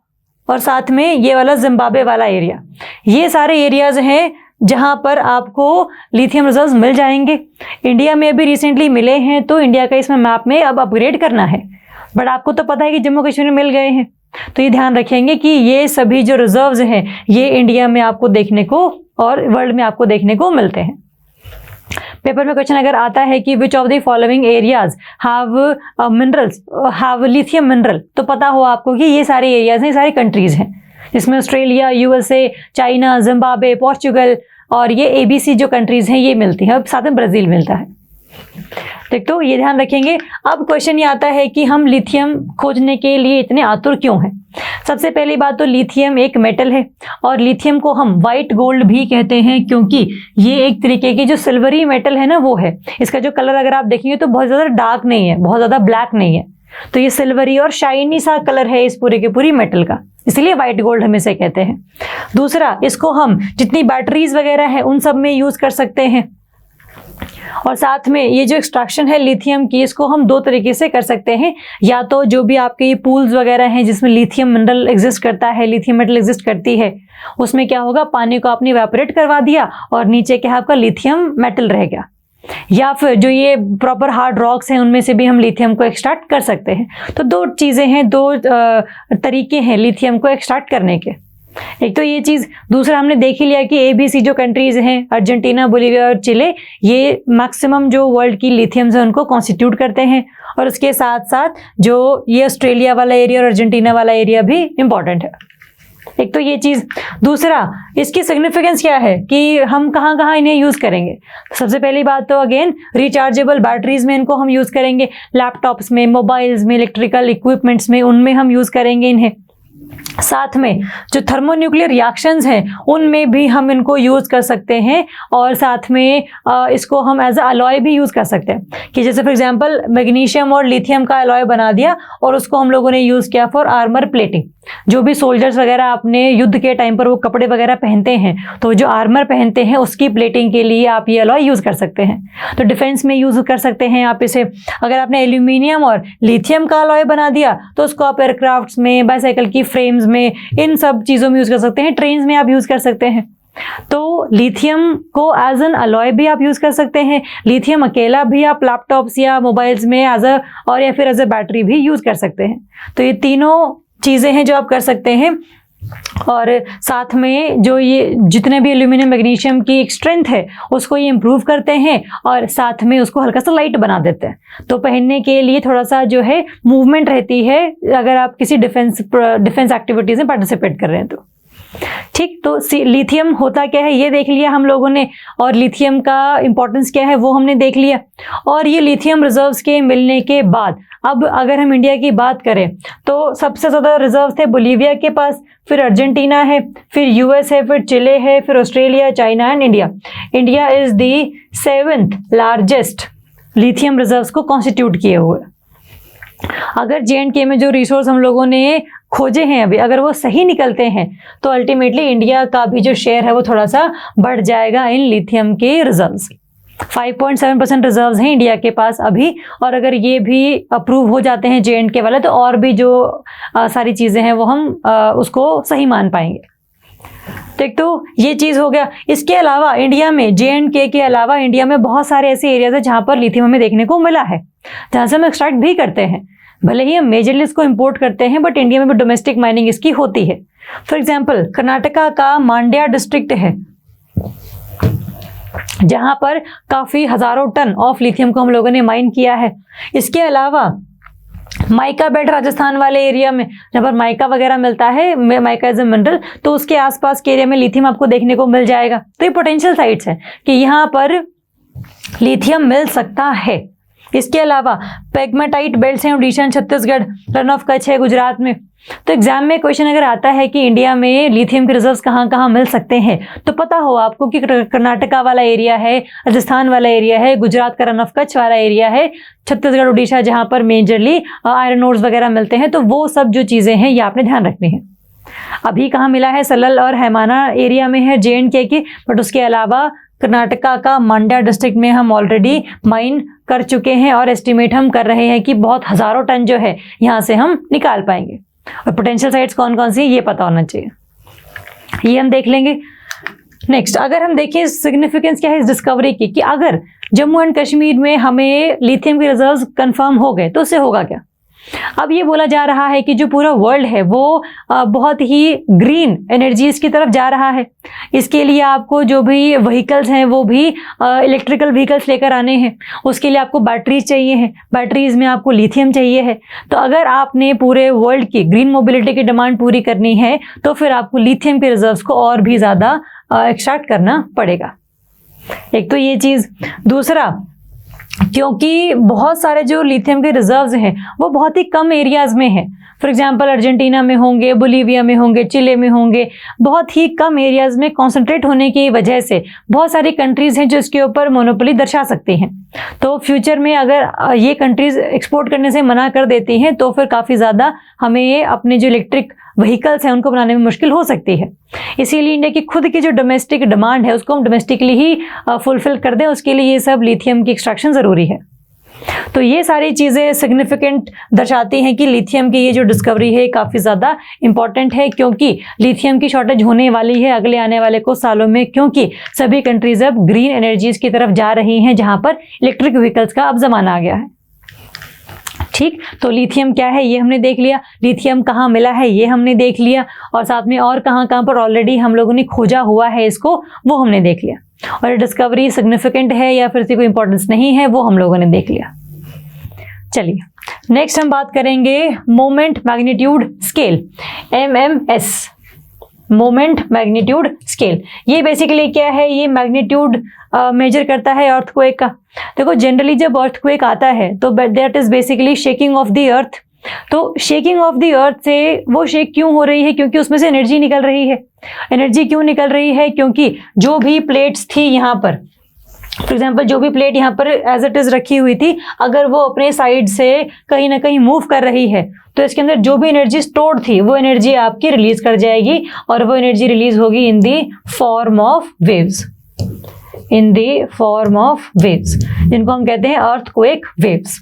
और साथ में ये वाला जिम्बाब्वे वाला एरिया। ये सारे एरियाज हैं जहां पर आपको लिथियम रिजर्व्स मिल जाएंगे। इंडिया में अभी रिसेंटली मिले हैं तो इंडिया का इसमें मैप में अब अपग्रेड करना है, बट आपको तो पता है कि जम्मू कश्मीर में मिल गए हैं। तो ये ध्यान रखेंगे कि ये सभी जो रिजर्व्स हैं ये इंडिया में आपको देखने को और वर्ल्ड में आपको देखने को मिलते हैं। पेपर में क्वेश्चन अगर आता है कि which of the following areas have minerals have lithium mineral, तो पता हो आपको कि ये सारे एरियाज हैं, ये सारी कंट्रीज हैं, जिसमें Australia, USA, China, Zimbabwe, Portugal और ये ABC जो कंट्रीज हैं ये मिलती हैं। अब साथ में ब्राज़ील मिलता है। तो ये ध्यान रखेंगे। अब क्वेश्चन ये आता है कि हम लिथियम खोजने के लिए इतने आतुर क्यों हैं। सबसे पहली बात तो लिथियम एक मेटल है और लिथियम को हम वाइट गोल्ड भी कहते हैं, क्योंकि ये एक तरीके की जो सिल्वरी मेटल है ना वो है। इसका जो कलर अगर आप देखेंगे तो बहुत ज़्यादा डार्क नहीं है, बहुत ज़्यादा ब्लैक नहीं है, तो ये सिल्वरी और शाइनी सा कलर है इस पूरे के पूरी मेटल का, इसलिए वाइट गोल्ड हम इसे कहते हैं। दूसरा, इसको हम जितनी बैटरीज वगैरह है उन सब में यूज़ कर सकते हैं। और साथ में ये जो एक्सट्रैक्शन है लिथियम की, इसको हम दो तरीके से कर सकते हैं। या तो जो भी आपके ये पूल्स वगैरह हैं जिसमें लिथियम मिनरल एग्जिस्ट करता है, लिथियम मेटल एग्जिस्ट करती है, उसमें क्या होगा, पानी को आपने इवेपोरेट करवा दिया और नीचे क्या आपका लिथियम मेटल रह गया। या फिर जो ये प्रॉपर हार्ड रॉक्स हैं उनमें से भी हम लिथियम को एक्सट्रैक्ट कर सकते हैं। तो दो चीज़ें हैं, दो तरीके हैं लिथियम को एक्सट्रैक्ट करने के। एक तो ये चीज़, दूसरा हमने देख ही लिया कि ABC जो कंट्रीज हैं, अर्जेंटीना, बोलीविया और चिले, ये मैक्सिमम जो वर्ल्ड की लिथियम्स हैं उनको कॉन्स्टिट्यूट करते हैं। और उसके साथ साथ जो ये ऑस्ट्रेलिया वाला एरिया और अर्जेंटीना वाला एरिया भी इम्पॉर्टेंट है। एक तो ये चीज़। दूसरा, इसकी सिग्निफिकेंस क्या है कि हम कहाँ कहाँ इन्हें यूज़ करेंगे। सबसे पहली बात तो अगेन रिचार्जेबल बैटरीज में इनको हम यूज़ करेंगे, लैपटॉप्स में, मोबाइल्स में, इलेक्ट्रिकल इक्विपमेंट्स में, उनमें हम यूज़ करेंगे इन्हें। साथ में जो थर्मोन्यूक्लियर रिएक्शंस हैं उनमें भी हम इनको यूज़ कर सकते हैं। और साथ में इसको हम एज अ अलॉय भी यूज़ कर सकते हैं कि जैसे फॉर एग्जांपल मैग्नीशियम और लिथियम का अलॉय बना दिया और उसको हम लोगों ने यूज़ किया फॉर आर्मर प्लेटिंग। जो भी सोल्जर्स वगैरह अपने युद्ध के टाइम पर वो कपड़े वगैरह पहनते हैं, तो जो आर्मर पहनते हैं उसकी प्लेटिंग के लिए आप ये अलॉय यूज़ कर सकते हैं। तो डिफेंस में यूज़ कर सकते हैं आप इसे। अगर आपने एल्यूमिनियम और लिथियम का अलॉय बना दिया तो उसको आप एयरक्राफ्ट्स में, बाईसाइकिल की फ्रेम्स में, इन सब चीज़ों में यूज़ कर सकते हैं। ट्रेन्स में आप यूज़ कर सकते हैं। तो लिथियम को एज एन अलॉय भी आप यूज़ कर सकते हैं। लिथियम अकेला भी आप लैपटॉप्स या मोबाइल्स में एज अ, और या फिर एज अ बैटरी भी यूज़ कर सकते हैं। तो ये तीनों चीज़ें हैं जो आप कर सकते हैं। और साथ में जो ये जितने भी एल्यूमिनियम मैग्नीशियम की एक स्ट्रेंथ है उसको ये इम्प्रूव करते हैं और साथ में उसको हल्का सा लाइट बना देते हैं। तो पहनने के लिए थोड़ा सा जो है मूवमेंट रहती है अगर आप किसी डिफेंस एक्टिविटीज़ में पार्टिसिपेट कर रहे हैं तो। ठीक, तो लिथियम होता क्या है ये देख लिया हम लोगों ने, और लिथियम का इंपॉर्टेंस क्या है वो हमने देख लिया। और ये लिथियम रिजर्व्स के मिलने के बाद अब अगर हम इंडिया की बात करें तो सबसे ज़्यादा रिजर्व्स थे बोलीविया के पास, फिर अर्जेंटीना है, फिर US है, फिर चिले है, फिर Australia, China and India. India is the 7th largest lithium reserves को कॉन्स्टिट्यूट किए हुए। अगर J&K में जो रिसोर्स हम लोगों ने खोजे हैं अभी, अगर वो सही निकलते हैं तो अल्टीमेटली इंडिया का भी जो शेयर है वो थोड़ा सा बढ़ जाएगा इन लिथियम के रिजर्व्स। 5.7% रिजर्व्स हैं इंडिया के पास अभी, और अगर ये भी अप्रूव हो जाते हैं J&K वाले तो और भी जो सारी चीज़ें हैं वो हम उसको सही मान पाएंगे। ठीक, तो ये चीज़ हो गया। इसके अलावा इंडिया में J&K के अलावा इंडिया में बहुत सारे ऐसे एरियाज हैं जहाँ पर लिथियम हमें देखने को मिला है, जहाँ से हम एक्सट्रैक्ट भी करते हैं। भले ही हम मेजरली इसको इंपोर्ट करते हैं बट इंडिया में भी डोमेस्टिक माइनिंग इसकी होती है। फॉर एग्जांपल कर्नाटका का मांड्या डिस्ट्रिक्ट है जहाँ पर काफ़ी हज़ारों टन ऑफ लिथियम को हम लोगों ने माइन किया है। इसके अलावा माइका बेल्ट राजस्थान वाले एरिया में जहाँ पर माइका वगैरह मिलता है, माइका एज ए मिनरल, तो उसके आसपास के एरिया में लिथियम आपको देखने को मिल जाएगा। तो ये पोटेंशियल साइट्स हैं कि यहाँ पर लिथियम मिल सकता है। इसके अलावा पेग्माटाइट बेल्ट्स हैं उड़ीसा, छत्तीसगढ़, रन ऑफ कच्छ है गुजरात में। तो एग्जाम में क्वेश्चन अगर आता है कि इंडिया में लिथियम के रिजर्व्स कहाँ कहाँ मिल सकते हैं तो पता हो आपको कि कर्नाटका वाला एरिया है, राजस्थान वाला एरिया है, गुजरात का रन ऑफ कच्छ वाला एरिया है, छत्तीसगढ़, उड़ीसा जहाँ पर मेजरली आयरन ओर्स वगैरह मिलते हैं। तो वो सब जो चीज़ें हैं ये आपने ध्यान रखनी है। अभी कहाँ मिला है, सलल और हैमाना एरिया में है J&K की, बट उसके अलावा कर्नाटका का मांड्या डिस्ट्रिक्ट में हम ऑलरेडी माइन कर चुके हैं और एस्टिमेट हम कर रहे हैं कि बहुत हज़ारों टन जो है यहाँ से हम निकाल पाएंगे। और पोटेंशियल साइट्स कौन कौन सी ये पता होना चाहिए, ये हम देख लेंगे। नेक्स्ट, अगर हम देखें सिग्निफिकेंस क्या है इस डिस्कवरी की, कि अगर जम्मू एंड कश्मीर में हमें लिथियम के रिजर्व्स कंफर्म हो गए तो उससे होगा क्या। अब ये बोला जा रहा है कि जो पूरा वर्ल्ड है वो बहुत ही ग्रीन एनर्जीज की तरफ जा रहा है। इसके लिए आपको जो भी व्हीकल्स हैं वो भी इलेक्ट्रिकल व्हीकल्स लेकर आने हैं, उसके लिए आपको बैटरीज चाहिए हैं, बैटरीज में आपको लिथियम चाहिए है। तो अगर आपने पूरे वर्ल्ड की ग्रीन मोबिलिटी की डिमांड पूरी करनी है तो फिर आपको लिथियम के रिजर्व्स को और भी ज़्यादा एक्सट्रैक्ट करना पड़ेगा। एक तो ये चीज़। दूसरा, क्योंकि बहुत सारे जो लिथियम के रिजर्व्स हैं वो बहुत ही कम एरियाज में हैं। फॉर एग्जांपल अर्जेंटीना में होंगे, बोलीविया में होंगे, चिले में होंगे, बहुत ही कम एरियाज में कॉन्सेंट्रेट होने की वजह से बहुत सारी कंट्रीज हैं जो इसके ऊपर मोनोपोली दर्शा सकती हैं। तो फ्यूचर में अगर ये कंट्रीज एक्सपोर्ट करने से मना कर देती हैं तो फिर काफ़ी ज़्यादा हमें अपने जो इलेक्ट्रिक व्हीकल्स हैं उनको बनाने में मुश्किल हो सकती है। इसीलिए इंडिया की खुद की जो डोमेस्टिक डिमांड है उसको हम डोमेस्टिकली ही फुलफिल कर दें, उसके लिए ये सब लिथियम की एक्सट्रैक्शन ज़रूरी है। तो ये सारी चीज़ें सिग्निफिकेंट दर्शाती हैं कि लिथियम की ये जो डिस्कवरी है काफ़ी ज़्यादा इंपॉर्टेंट है, क्योंकि लिथियम की शॉर्टेज होने वाली है अगले आने वाले कुछ सालों में, क्योंकि सभी कंट्रीज अब ग्रीन एनर्जीज की तरफ जा रही हैं जहाँ पर इलेक्ट्रिक व्हीकल्स का अब ज़माना आ गया है। ठीक, तो लिथियम क्या है ये हमने देख लिया, लिथियम कहाँ मिला है ये हमने देख लिया, और साथ में और कहाँ कहाँ पर ऑलरेडी हम लोगों ने खोजा हुआ है इसको वो हमने देख लिया, और डिस्कवरी सिग्निफिकेंट है या फिर इसकी कोई इंपॉर्टेंस नहीं है वो हम लोगों ने देख लिया। चलिए नेक्स्ट हम बात करेंगे moment magnitude scale, MMS, moment magnitude scale. ये बेसिकली क्या है, ये मैग्नीट्यूड मेजर करता है अर्थक्वेक का। देखो जनरली जब अर्थक्वेक आता है तो that is basically shaking of the earth. तो शेकिंग ऑफ द अर्थ से वो शेक क्यों हो रही है, क्योंकि उसमें से एनर्जी निकल रही है। एनर्जी क्यों निकल रही है, क्योंकि जो भी प्लेट्स थी यहाँ पर, फॉर एग्जाम्पल जो भी प्लेट यहाँ पर एज इट इज रखी हुई थी, अगर वो अपने साइड से कहीं ना कहीं मूव कर रही है तो इसके अंदर जो भी एनर्जी स्टोर्ड थी वो एनर्जी आपकी रिलीज कर जाएगी, और वो एनर्जी रिलीज होगी in the form of waves, in the form of waves, जिनको हम कहते हैं अर्थक्वेक वेव्स।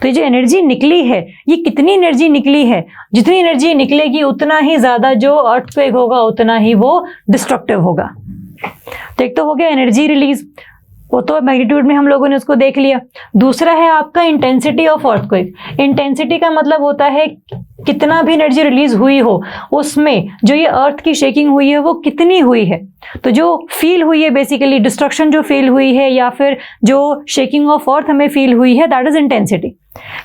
तो ये जो एनर्जी निकली है ये कितनी एनर्जी निकली है, जितनी एनर्जी निकलेगी उतना ही ज्यादा जो अर्थक्वेक होगा उतना ही वो डिस्ट्रक्टिव होगा। तो एक तो हो गया एनर्जी रिलीज, वो तो मैग्नीट्यूड में हम लोगों ने उसको देख लिया। दूसरा है आपका इंटेंसिटी ऑफ अर्थक्वेक। इंटेंसिटी का मतलब होता है कितना भी एनर्जी रिलीज हुई हो उसमें जो ये अर्थ की शेकिंग हुई है वो कितनी हुई है। तो जो फील हुई है बेसिकली डिस्ट्रक्शन जो फील हुई है या फिर जो शेकिंग ऑफ अर्थ हमें फील हुई है दैट इज इंटेंसिटी।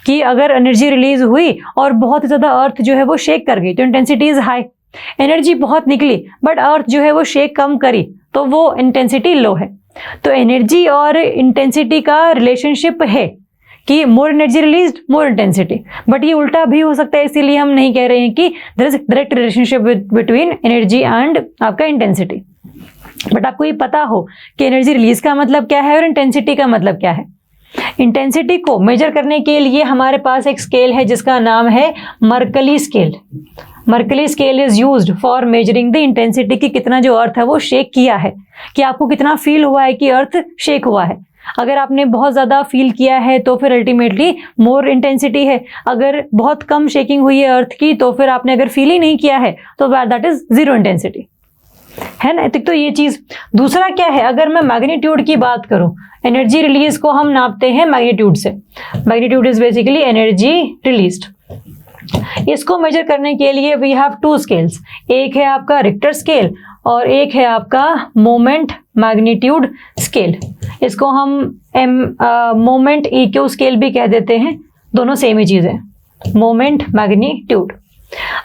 कि अगर एनर्जी रिलीज हुई और बहुत ज़्यादा अर्थ जो है वो शेक कर गई तो इंटेंसिटी इज हाई। एनर्जी बहुत निकली बट अर्थ जो है वो शेक कम करी तो वो इंटेंसिटी लो है। तो एनर्जी और इंटेंसिटी का रिलेशनशिप है कि more energy released more intensity, but ये उल्टा भी हो सकता है, इसीलिए हम नहीं कह रहे हैं कि there is direct relationship between energy and आपका इंटेंसिटी। बट आपको ये पता हो कि एनर्जी रिलीज का मतलब क्या है और इंटेंसिटी का मतलब क्या है। इंटेंसिटी को मेजर करने के लिए हमारे पास एक स्केल है जिसका नाम है Mercalli scale. Mercalli scale is used for measuring the intensity की कितना जो अर्थ है वो शेक किया है, कि आपको कितना फील हुआ है कि अर्थ शेक हुआ है। अगर आपने बहुत ज़्यादा फील किया है तो फिर अल्टीमेटली मोर इंटेंसिटी है, अगर बहुत कम शेकिंग हुई है अर्थ की तो फिर आपने अगर फील ही नहीं किया है तो दैट इज जीरो इंटेंसिटी, है ना। तो ये चीज़। दूसरा क्या है, अगर मैं मैग्नीट्यूड की बात करूं, एनर्जी रिलीज को हम नापते हैं मैग्नीट्यूड से। Magnitude is basically energy released. इसको मेजर करने के लिए वी हैव टू स्केल्स, एक है आपका रिक्टर स्केल और एक है आपका मोमेंट मैग्नीट्यूड स्केल। इसको हम मोमेंट EQ स्केल भी कह देते हैं, दोनों सेम ही चीज़ है, मोमेंट मैग्नीट्यूड।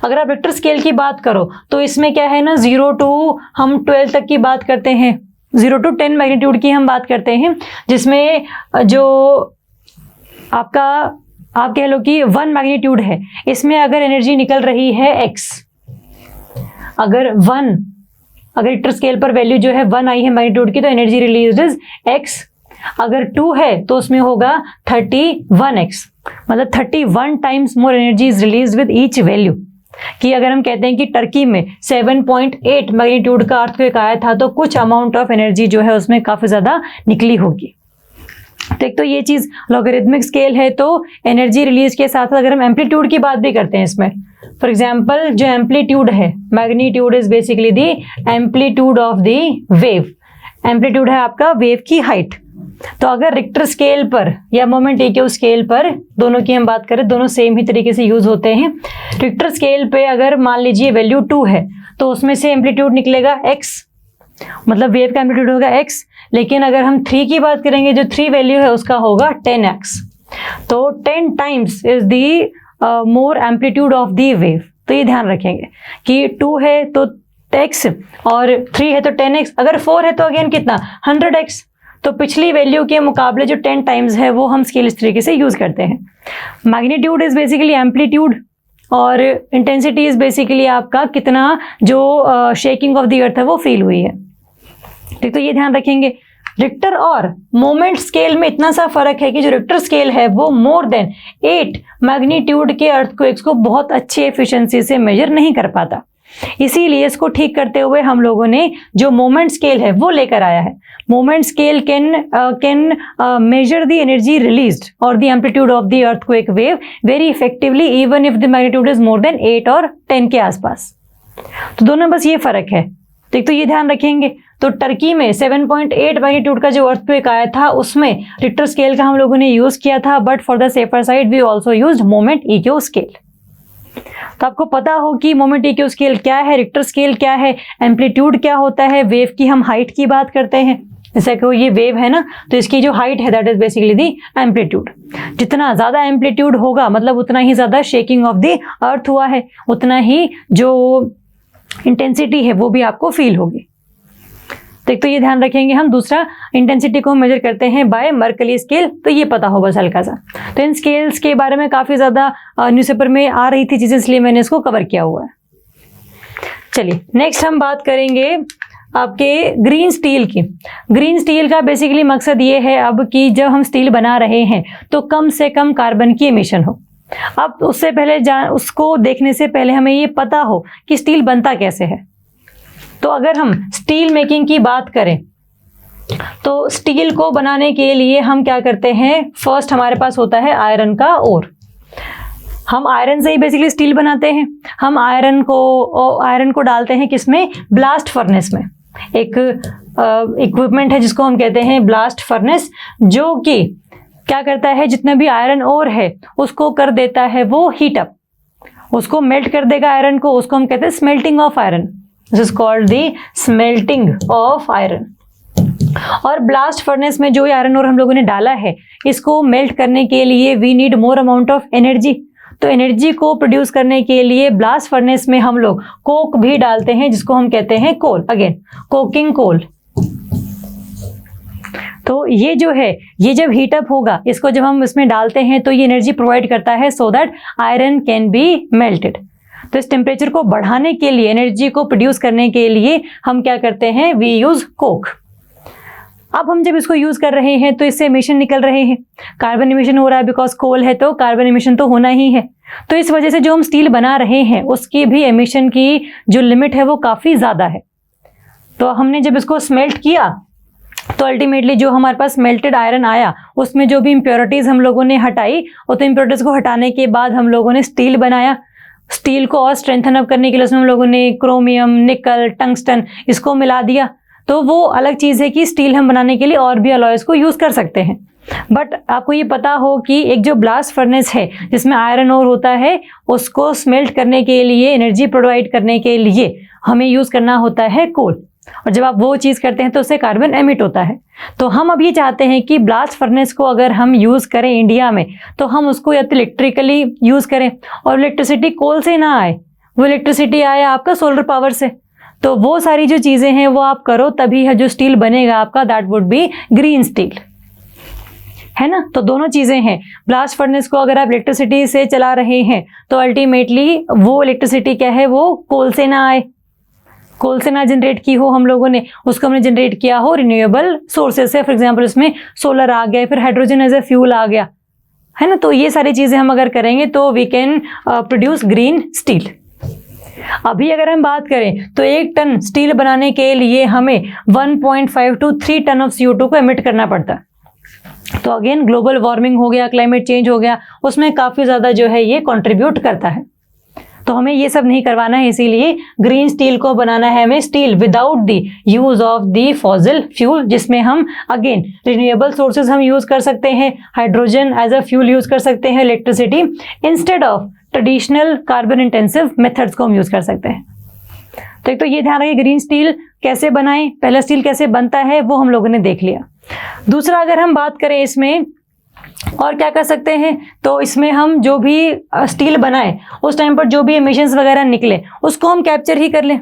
अगर आप रिक्टर स्केल की बात करो तो इसमें क्या है ना, 0 to हम 12 तक की बात करते हैं, 0 to 10 मैग्नीट्यूड की हम बात करते हैं, जिसमें जो आपका आप कह लो कि 1 मैग्नीट्यूड है, इसमें अगर एनर्जी निकल रही है x, अगर रिक्टर स्केल पर वैल्यू जो है 1 आई है मैग्नीट्यूड की तो एनर्जी रिलीज इज x। अगर 2 है तो उसमें होगा 31x, मतलब 31 times more energy is release with each value. कि अगर हम कहते हैं कि टर्की में 7.8 मैग्नीट्यूड का अर्थक्वेक आया था तो कुछ अमाउंट ऑफ एनर्जी जो है उसमें काफ़ी ज़्यादा निकली होगी। तो एक तो ये चीज़ लॉगरिथमिक स्केल है, तो एनर्जी रिलीज के साथ अगर हम एम्पलीट्यूड की बात भी करते हैं इसमें, फॉर एग्जाम्पल जो एम्पलीट्यूड है, magnitude is basically the amplitude of the wave. Amplitude है आपका वेव की हाइट। तो अगर रिक्टर स्केल पर या मोमेंट EQ स्केल पर, दोनों की हम बात करें, दोनों सेम ही तरीके से यूज होते हैं। रिक्टर स्केल पे अगर मान लीजिए वैल्यू 2 है तो उसमें से एम्पलीट्यूड निकलेगा x, मतलब वेव का एम्पलीट्यूड होगा x। लेकिन अगर हम 3 की बात करेंगे, जो 3 वैल्यू है उसका होगा 10x। तो 10 times is the more amplitude of the wave. तो ये ध्यान रखेंगे कि 2 है तो x और 3 है तो 10x, अगर 4 है तो अगेन कितना 100x। तो पिछली वैल्यू के मुकाबले जो 10 टाइम्स है वो हम स्केल इस तरीके से यूज करते हैं। मैग्नीट्यूड इज बेसिकली एम्पलीट्यूड और इंटेंसिटी इज बेसिकली आपका कितना जो शेकिंग ऑफ द अर्थ है वो फील हुई है। ठीक, तो ये ध्यान रखेंगे। रिक्टर और मोमेंट स्केल में इतना सा फर्क है कि जो रिक्टर स्केल है वो मोर देन 8 मैग्नीट्यूड के अर्थक्वेक्स को बहुत अच्छी एफिशिएंसी से मेजर नहीं कर पाता। इसीलिए इसको ठीक करते हुए हम लोगों ने जो मोमेंट स्केल है वो लेकर आया है। Moment scale can measure the energy released और the amplitude of the earthquake wave very effectively even if the magnitude is more than 8 और 10 के आसपास। तो दोनों बस ये फर्क है। तो ये ध्यान रखेंगे। तो टर्की में 7.8 मैग्नीट्यूड का जो अर्थक्वेक आया था उसमें रिक्टर स्केल का हम लोगों ने यूज किया था, but for the safer side we also used moment EQ scale. तो आपको पता हो कि मोमेंट इक्यू स्केल क्या है, रिक्टर स्केल क्या है, एम्पलीट्यूड क्या होता है, वेव की हम हाइट की बात करते हैं। जैसे कि ये वेव है ना, तो इसकी जो हाइट है that is basically the amplitude. जितना ज्यादा एम्पलीट्यूड होगा मतलब उतना ही ज्यादा शेकिंग ऑफ द अर्थ हुआ है, उतना ही जो इंटेंसिटी है वो भी आपको फील होगी। तो ये ध्यान रखेंगे हम। दूसरा, इंटेंसिटी को मेजर करते हैं बाय मर्कली स्केल, तो ये पता हो बस हल्का सा। तो इन स्केल्स के बारे में काफी ज्यादा न्यूज़पेपर में आ रही थी चीजें, इसलिए मैंने इसको कवर किया हुआ है। चलिए नेक्स्ट हम बात करेंगे आपके ग्रीन स्टील की। ग्रीन स्टील का बेसिकली मकसद ये है अब कि जब हम स्टील बना रहे हैं तो कम से कम कार्बन की एमिशन हो। अब उससे पहले उसको देखने से पहले हमें ये पता हो कि स्टील बनता कैसे है। तो अगर हम स्टील मेकिंग की बात करें तो स्टील को बनाने के लिए हम क्या करते हैं, फर्स्ट हमारे पास होता है आयरन का ओर। हम आयरन से ही बेसिकली स्टील बनाते हैं। हम आयरन को डालते हैं किसमें, ब्लास्ट फर्नेस में। एक इक्विपमेंट है जिसको हम कहते हैं ब्लास्ट फर्नेस, जो कि क्या करता है, जितना भी आयरन ओर है उसको कर देता है वो हीट अप, उसको मेल्ट कर देगा आयरन को। उसको हम कहते हैं smelting of iron. This is called the smelting of iron. और ब्लास्ट फर्नेस में जो आयरन ओर हम लोगों ने डाला है इसको मेल्ट करने के लिए we need more amount of energy. तो एनर्जी को प्रोड्यूस करने के लिए ब्लास्ट फर्नेस में हम लोग कोक भी डालते हैं, जिसको हम कहते हैं कोल, अगेन कोकिंग कोल। तो ये जो है, ये जब हीटअप होगा, इसको जब हम इसमें डालते हैं तो ये एनर्जी प्रोवाइड करता है so that iron can be melted. तो इस टेम्परेचर को बढ़ाने के लिए, एनर्जी को प्रोड्यूस करने के लिए हम क्या करते हैं, वी यूज कोक। अब हम जब इसको यूज कर रहे हैं तो इससे एमिशन निकल रहे हैं, कार्बन एमिशन हो रहा है, बिकॉज कोल है तो कार्बन एमिशन तो होना ही है। तो इस वजह से जो हम स्टील बना रहे हैं उसकी भी एमिशन की जो लिमिट है वो काफी ज्यादा है। तो हमने जब इसको स्मेल्ट किया तो अल्टीमेटली जो हमारे पास मेल्टेड आयरन आया उसमें जो भी इम्प्योरिटीज हम लोगों ने हटाई, तो इम्प्योरिटीज को हटाने के बाद हम लोगों ने स्टील बनाया। स्टील को और स्ट्रेंथन अप करने के लिए उसमें हम लोगों ने क्रोमियम, निकल, टंगस्टन इसको मिला दिया। तो वो अलग चीज़ है कि स्टील हम बनाने के लिए और भी अलॉयज को यूज़ कर सकते हैं। बट आपको ये पता हो कि एक जो ब्लास्ट फर्नेस है जिसमें आयरन ओर होता है, उसको स्मेल्ट करने के लिए, एनर्जी प्रोवाइड करने के लिए हमें यूज़ करना होता है कोल। और जब आप वो चीज़ करते हैं तो उससे कार्बन एमिट होता है। तो हम अब ये चाहते हैं कि ब्लास्ट फर्नेस को अगर हम यूज़ करें इंडिया में तो हम उसको या तो इलेक्ट्रिकली यूज़ करें, और इलेक्ट्रिसिटी कोल से ना आए, वो इलेक्ट्रिसिटी आए आपका सोलर पावर से। तो वो सारी जो चीज़ें हैं वो आप करो, तभी है जो स्टील बनेगा आपका, that would be green steel, है ना। तो दोनों चीज़ें हैं। ब्लास्ट फर्नेस को अगर आप इलेक्ट्रिसिटी से चला रहे हैं तो अल्टीमेटली वो इलेक्ट्रिसिटी क्या है, वो कोल से ना आए, कोल से ना जनरेट की हो हम लोगों ने, उसको हमने जनरेट किया हो रिन्यूएबल सोर्सेज से। फॉर एग्जांपल इसमें सोलर आ गया, फिर हाइड्रोजन एज ए फ्यूल आ गया, है ना। तो ये सारी चीज़ें हम अगर करेंगे तो we can produce green steel. अभी अगर हम बात करें तो 1 टन स्टील बनाने के लिए हमें 1.5 to 3 टन ऑफ CO2 को एमिट करना पड़ता है। तो अगेन ग्लोबल वार्मिंग हो गया, क्लाइमेट चेंज हो गया, उसमें काफ़ी ज़्यादा जो है ये कंट्रीब्यूट करता है। तो हमें ये सब नहीं करवाना है, इसीलिए ग्रीन स्टील को बनाना है हमें, steel without the use of the fossil fuel, जिसमें हम अगेन रिन्यूएबल सोर्सेज हम यूज कर सकते हैं, hydrogen as a fuel use कर सकते हैं, electricity, instead of traditional carbon intensive methods को हम यूज कर सकते हैं। तो एक तो ये ध्यान रखिए, ग्रीन स्टील कैसे बनाएं, पहला स्टील कैसे बनता है वो हम लोगों ने देख लिया। दूसरा अगर हम बात करें इसमें और क्या कर सकते हैं, तो इसमें हम जो भी स्टील बनाए उस टाइम पर जो भी एमिशंस वगैरह निकले उसको हम कैप्चर ही कर लें,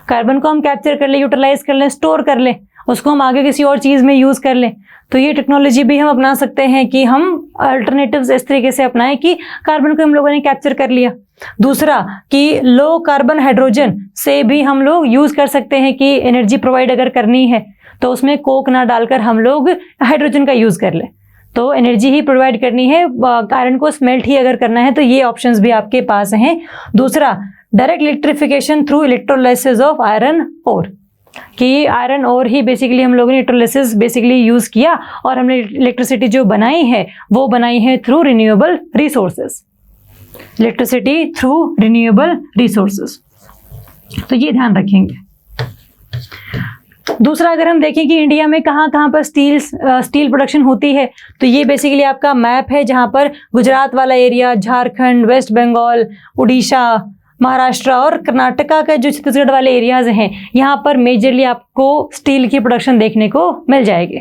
कार्बन को हम कैप्चर कर लें, यूटिलाइज कर लें, स्टोर कर लें, उसको हम आगे किसी और चीज़ में यूज़ कर लें। तो ये टेक्नोलॉजी भी हम अपना सकते हैं कि हम अल्टरनेटिव्स इस तरीके से अपनाएं कि कार्बन को हम लोगों ने कैप्चर कर लिया। दूसरा कि लो कार्बन हाइड्रोजन से भी हम लोग यूज़ कर सकते हैं कि एनर्जी प्रोवाइड अगर करनी है तो उसमें कोक ना डालकर हम लोग हाइड्रोजन का यूज़ कर लें। तो एनर्जी ही प्रोवाइड करनी है, आयरन को स्मेल्ट ही अगर करना है तो ये ऑप्शंस भी आपके पास हैं। दूसरा, direct electrification through electrolysis of iron ore, कि आयरन ओर ही बेसिकली हम लोगों ने इलेक्ट्रोलाइसिस बेसिकली यूज़ किया और हमने इलेक्ट्रिसिटी जो बनाई है वो बनाई है through renewable resources, electricity through renewable resources. तो ये ध्यान रखेंगे। दूसरा, अगर हम देखें कि इंडिया में कहाँ कहाँ पर स्टील प्रोडक्शन होती है, तो ये बेसिकली आपका मैप है जहाँ पर गुजरात वाला एरिया, झारखंड, वेस्ट बंगाल, उड़ीसा, महाराष्ट्र और कर्नाटका का जो छत्तीसगढ़ वाले एरियाज हैं, यहाँ पर मेजरली आपको स्टील की प्रोडक्शन देखने को मिल जाएगी।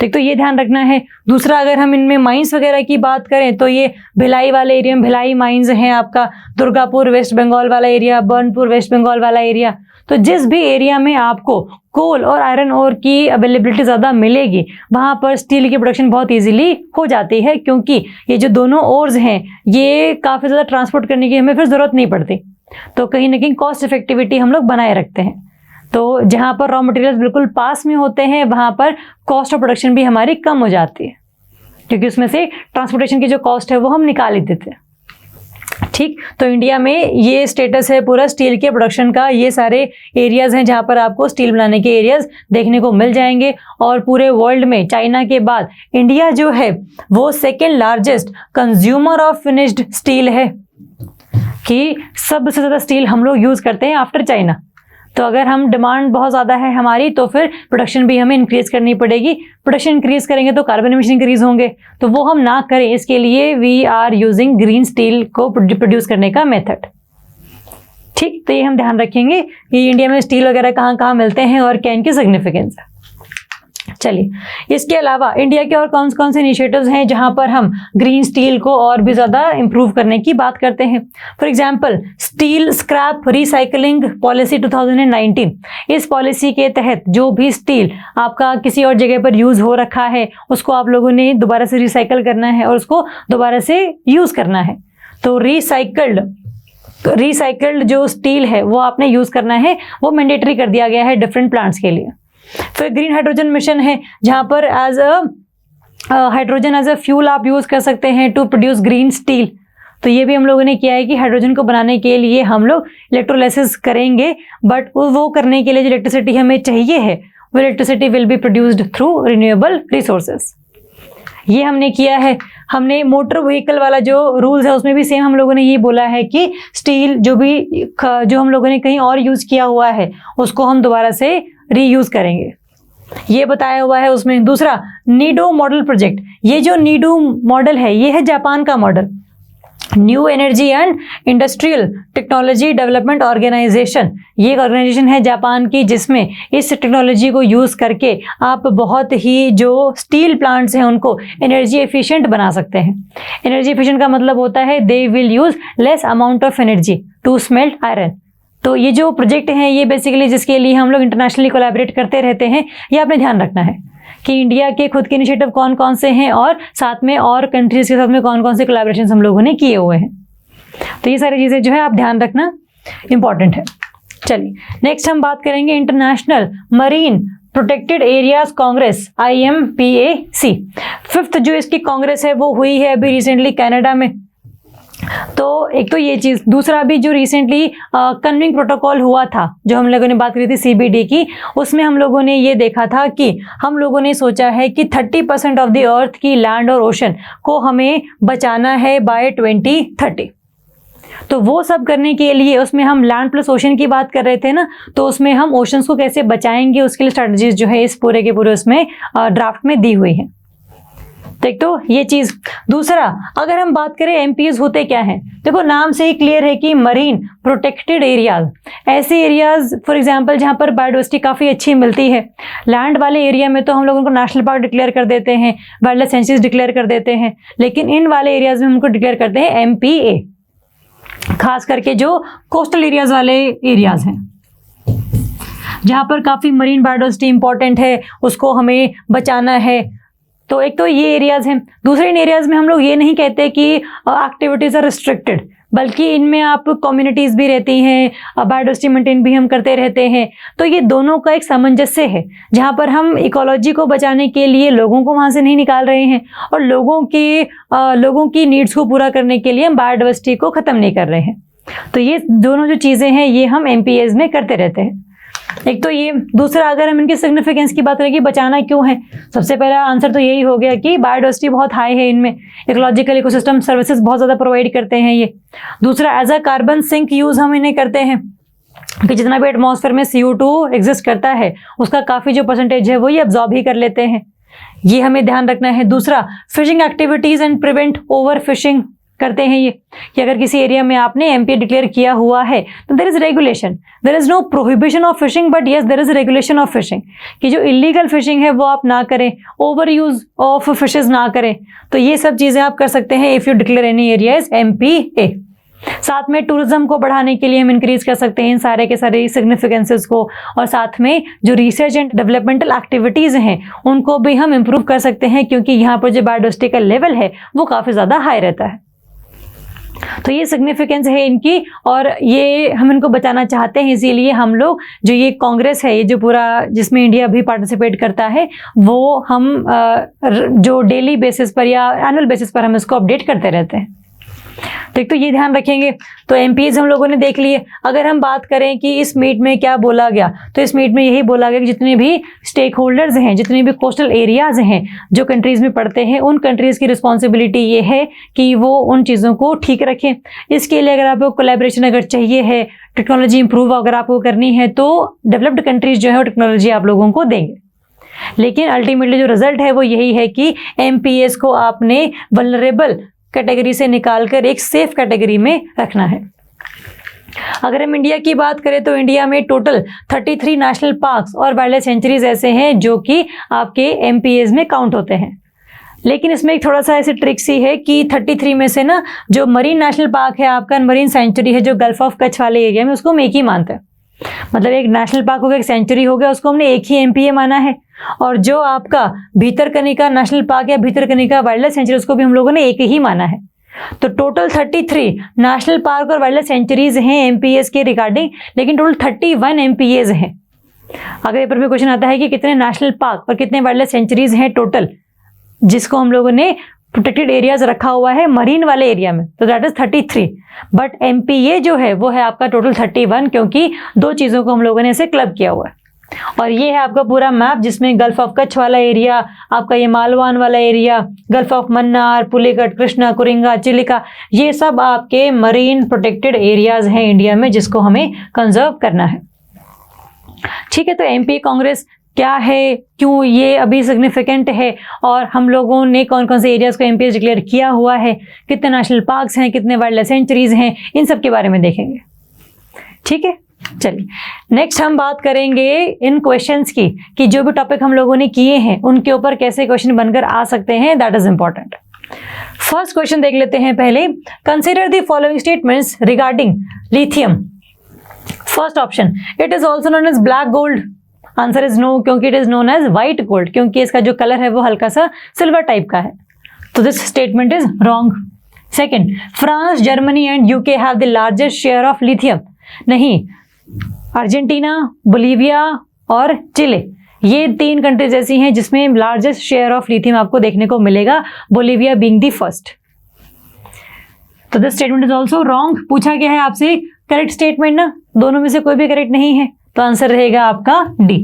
ठीक, तो ये ध्यान रखना है। दूसरा, अगर हम इनमें माइंस वगैरह की बात करें तो ये भिलाई वाले एरिया में भिलाई माइंस हैं, आपका दुर्गापुर वेस्ट बंगाल वाला एरिया, बर्नपुर वेस्ट बंगाल वाला एरिया। तो जिस भी एरिया में आपको कोल और आयरन ओर की अवेलेबिलिटी ज़्यादा मिलेगी वहाँ पर स्टील की प्रोडक्शन बहुत इजीली हो जाती है, क्योंकि ये जो दोनों ओर्स हैं ये काफ़ी ज़्यादा ट्रांसपोर्ट करने की हमें फिर ज़रूरत नहीं पड़ती। तो कहीं ना कहीं कॉस्ट इफेक्टिविटी हम लोग बनाए रखते हैं। तो जहाँ पर रॉ मटेरियल्स बिल्कुल पास में होते हैं वहाँ पर कॉस्ट ऑफ प्रोडक्शन भी हमारी कम हो जाती है, क्योंकि उसमें से ट्रांसपोर्टेशन की जो कॉस्ट है वो हम निकाल ही देते हैं। ठीक, तो इंडिया में ये स्टेटस है पूरा स्टील के प्रोडक्शन का। ये सारे एरियाज हैं जहाँ पर आपको स्टील बनाने के एरियाज देखने को मिल जाएंगे। और पूरे वर्ल्ड में चाइना के बाद इंडिया जो है वो second largest consumer of finished steel है, कि सबसे ज़्यादा स्टील हम लोग यूज़ करते हैं आफ्टर चाइना। तो अगर हम डिमांड बहुत ज़्यादा है हमारी तो फिर प्रोडक्शन भी हमें इंक्रीज करनी पड़ेगी। प्रोडक्शन इंक्रीज करेंगे तो कार्बन एमिशन इंक्रीज होंगे, तो वो हम ना करें इसके लिए we are using green steel को प्रोड्यूस करने का मेथड। ठीक, तो ये हम ध्यान रखेंगे कि इंडिया में स्टील वगैरह कहाँ कहाँ मिलते हैं और क्या इनकी सिग्निफिकेंस है। चलिए, इसके अलावा इंडिया के और कौन कौन से इनिशिएटिव्स हैं जहां पर हम ग्रीन स्टील को और भी ज़्यादा इंप्रूव करने की बात करते हैं। For example, steel scrap recycling policy 2019। इस पॉलिसी के तहत जो भी स्टील आपका किसी और जगह पर यूज़ हो रखा है उसको आप लोगों ने दोबारा से रिसाइकल करना है और उसको दोबारा से यूज़ करना है। तो रिसाइकल्ड जो स्टील है वो आपने यूज़ करना है, वो मैंडेटरी कर दिया गया है डिफरेंट प्लांट्स के लिए। फिर ग्रीन हाइड्रोजन मिशन है जहाँ पर as hydrogen as a fuel आप यूज़ कर सकते हैं टू प्रोड्यूस ग्रीन स्टील। तो ये भी हम लोगों ने किया है कि हाइड्रोजन को बनाने के लिए हम लोग इलेक्ट्रोलाइसिस करेंगे, बट वो करने के लिए जो इलेक्ट्रिसिटी हमें चाहिए है वो electricity will be produced through renewable resources. ये हमने किया है। हमने मोटर व्हीकल वाला जो रूल्स है उसमें भी सेम हम लोगों ने ये बोला है कि स्टील जो हम लोगों ने कहीं और यूज़ किया हुआ है उसको हम दोबारा से रीयूज करेंगे, ये बताया हुआ है उसमें। दूसरा, नीडो मॉडल प्रोजेक्ट। ये जो नीडो मॉडल है ये है जापान का model, new energy and industrial technology development organisation. ये एक ऑर्गेनाइजेशन है जापान की जिसमें इस टेक्नोलॉजी को यूज़ करके आप बहुत ही जो स्टील प्लांट्स हैं उनको एनर्जी एफिशिएंट बना सकते हैं। एनर्जी एफिशिएंट का मतलब होता है they will use less amount of energy to smelt iron. तो ये जो प्रोजेक्ट हैं ये बेसिकली जिसके लिए हम लोग इंटरनेशनली कोलैबोरेट करते रहते हैं, ये आपने ध्यान रखना है कि इंडिया के खुद के इनिशिएटिव कौन कौन से हैं और साथ में और कंट्रीज के साथ में कौन कौन से कोलैबोरेशन हम लोगों ने किए हुए हैं। तो ये सारी चीज़ें जो है आप ध्यान रखना इंपॉर्टेंट है। चलिए, नेक्स्ट हम बात करेंगे international marine protected areas Congress IMPAC। 5th जो इसकी कांग्रेस है वो हुई है अभी रिसेंटली कनाडा में। तो एक तो ये चीज़, दूसरा भी जो रिसेंटली कन्विंग प्रोटोकॉल हुआ था जो हम लोगों ने बात करी थी CBD की, उसमें हम लोगों ने ये देखा था कि हम लोगों ने सोचा है कि 30% ऑफ द अर्थ की लैंड और ओशन को हमें बचाना है बाय 2030। तो वो सब करने के लिए उसमें हम लैंड प्लस ओशन की बात कर रहे थे ना, तो उसमें हम ओशंस को कैसे बचाएंगे उसके लिए स्ट्रेटजीज जो है इस पूरे के पूरे उसमें ड्राफ्ट में दी हुई है। देख, तो ये चीज़। दूसरा, अगर हम बात करें MPs होते क्या हैं, देखो नाम से ही क्लियर है कि मरीन प्रोटेक्टेड एरियाज, ऐसे एरियाज फॉर एग्जांपल जहाँ पर बायोडाइवर्सिटी काफ़ी अच्छी मिलती है। लैंड वाले एरिया में तो हम लोग उनको नेशनल पार्क डिक्लेयर कर देते हैं, वाइल्ड लाइफ सेंचुरीज डिक्लेयर कर देते हैं, लेकिन इन वाले एरियाज में हमको डिक्लेयर करते हैं MPA, खास करके जो कोस्टल एरियाज वाले एरियाज हैं। जहाँ पर काफ़ी मरीन बायोडाइवर्सिटी इंपॉर्टेंट है, उसको हमें बचाना है। तो एक तो ये एरियाज़ हैं। दूसरे इन एरियाज़ में हम लोग ये नहीं कहते कि एक्टिविटीज़ आर रिस्ट्रिक्टेड, बल्कि इनमें आप कम्युनिटीज़ भी रहती हैं, बायोडाइवर्सिटी मेंटेन भी हम करते रहते हैं। तो ये दोनों का एक सामंजस्य है, जहाँ पर हम इकोलॉजी को बचाने के लिए लोगों को वहाँ से नहीं निकाल रहे हैं और लोगों की नीड्स को पूरा करने के लिए हम बायोडाइवर्सिटी को ख़त्म नहीं कर रहे हैं। तो ये दोनों जो चीज़ें हैं ये हम MPAs में करते रहते हैं। एक तो ये, दूसरा अगर हम इनकी सिग्निफिकेंस की बात करें कि बचाना क्यों है, सबसे पहला आंसर तो यही हो गया कि बायोडाइवर्सिटी बहुत हाई है इनमें, इकोलॉजिकल इकोसिस्टम सर्विसेज बहुत ज़्यादा प्रोवाइड करते हैं ये। दूसरा as a carbon sink use हम इन्हें करते हैं कि जितना भी एटमॉस्फेयर में CO2 एग्जिस्ट करता है उसका काफ़ी जो परसेंटेज है वो ये अब्जॉर्ब ही कर लेते हैं, ये हमें ध्यान रखना है। दूसरा fishing activities and prevent over fishing करते हैं ये, कि अगर किसी एरिया में आपने MPA डिक्लेयर किया हुआ है तो there is regulation, there is no prohibition of fishing but yes there is regulation of fishing, कि जो इलीगल फिशिंग है वो आप ना करें, ओवर यूज ऑफ फिशेज ना करें। तो ये सब चीज़ें आप कर सकते हैं if you declare any area is MPA। साथ में टूरिज्म को बढ़ाने के लिए हम इंक्रीज कर सकते हैं इन सारे के सारे सिग्निफिकेंसेस को, और साथ में जो रिसर्च एंड डेवलपमेंटल एक्टिविटीज़ हैं उनको भी हम इम्प्रूव कर सकते हैं, क्योंकि यहाँ पर जो बायोडाइवर्सिटी का लेवल है वो काफ़ी ज़्यादा हाई रहता है। तो ये सिग्निफिकेंस है इनकी, और ये हम इनको बचाना चाहते हैं। इसीलिए हम लोग जो ये कांग्रेस है, ये जो पूरा जिसमें इंडिया भी पार्टिसिपेट करता है, वो हम जो डेली बेसिस पर या एनुअल बेसिस पर हम इसको अपडेट करते रहते हैं। तो एक तो ये ध्यान रखेंगे। तो MPAs हम लोगों ने देख लिए। अगर हम बात करें कि इस मीट में क्या बोला गया, तो इस मीट में यही बोला गया कि जितने भी स्टेक होल्डर्स हैं, जितने भी कोस्टल एरियाज़ हैं जो कंट्रीज़ में पड़ते हैं, उन कंट्रीज़ की रिस्पॉन्सिबिलिटी ये है कि वो उन चीज़ों को ठीक रखें। इसके लिए अगर आपको कोलैबोरेशन अगर चाहिए है, टेक्नोलॉजी इंप्रूव अगर आपको करनी है, तो डेवलप्ड कंट्रीज़ जो है वो टेक्नोलॉजी आप लोगों को देंगे। लेकिन अल्टीमेटली जो रिजल्ट है वो यही है कि MPAs को आपने वल्नरेबल कैटेगरी से निकालकर एक सेफ कैटेगरी में रखना है। अगर हम इंडिया की बात करें तो इंडिया में टोटल 33 नेशनल पार्क्स और वाइल्ड लाइफ सेंचुरीज ऐसे हैं जो कि आपके MPAs में काउंट होते हैं। लेकिन इसमें एक थोड़ा सा ऐसी ट्रिक सी है कि 33 में से ना जो मरीन नेशनल पार्क है आपका, मरीन सेंचुरी है जो गल्फ ऑफ कच्छ वाले एरिया में, उसको हम एक ही मानते हैं। मतलब एक नेशनल पार्क हो गया, एक सेंचुरी हो गया, उसको हमने एक ही MPA माना है। और जो आपका भीतरकनिका नेशनल पार्क या भीतरकनिका वाइल्ड लाइफ सेंचुरी, उसको भी हम लोगों ने एक ही माना है। तो टोटल 33 नेशनल पार्क और वाइल्ड लाइफ सेंचुरीज हैं MPAs के रिगार्डिंग, लेकिन टोटल 31 MPAs हैं। अगर पेपर में क्वेश्चन आता है कि कितने नेशनल पार्क और कितने वाइल्ड लाइफ सेंचुरीज हैं टोटल, जिसको हम लोगों ने प्रोटेक्टेड एरियाज रखा हुआ है मरीन वाले एरिया में, तो दैट इज 33। बट MPA जो है वो है आपका टोटल 31, क्योंकि दो चीज़ों को हम लोगों ने इसे क्लब किया हुआ है। और ये है आपका पूरा मैप, जिसमें गल्फ ऑफ कच्छ वाला एरिया, आपका ये मालवान वाला area, gulf of Mannar, Pulicat, Krishna, Coringa, Chilika, ये सब आपके मरीन प्रोटेक्टेड एरियाज हैं इंडिया में, जिसको हमें कंजर्व करना है। ठीक है, तो MPA कांग्रेस क्या है, क्यों ये अभी सिग्निफिकेंट है, और हम लोगों ने कौन कौन से एरियाज को MPA डिक्लेयर किया हुआ है, कितने नेशनल पार्क्स हैं, कितने वाइल्ड लाइफ सेंचुरीज हैं, इन सब के बारे में देखेंगे। ठीक है, चलिए नेक्स्ट हम बात करेंगे इन क्वेश्चंस की, कि जो भी टॉपिक हम लोगों ने किए हैं उनके ऊपर कैसे क्वेश्चन बनकर आ सकते हैं, that is important. First question देख लेते हैं पहले। Consider the following statements regarding lithium. First option, it is also known as black gold. Answer is no, क्योंकि it is known as white gold, क्योंकि इसका जो कलर है वो हल्का सा सिल्वर टाइप का है। तो this statement is wrong. Second, France, Germany and UK have the largest share of lithium. नहीं, अर्जेंटीना, बोलीविया और चिले, ये 3 कंट्रीज ऐसी हैं जिसमें लार्जेस्ट शेयर ऑफ लिथियम आपको देखने को मिलेगा, बोलीविया बीइंग द फर्स्ट। तो this statement is also wrong. पूछा गया है आपसे करेक्ट स्टेटमेंट ना, दोनों में से कोई भी करेक्ट नहीं है, तो आंसर रहेगा आपका डी।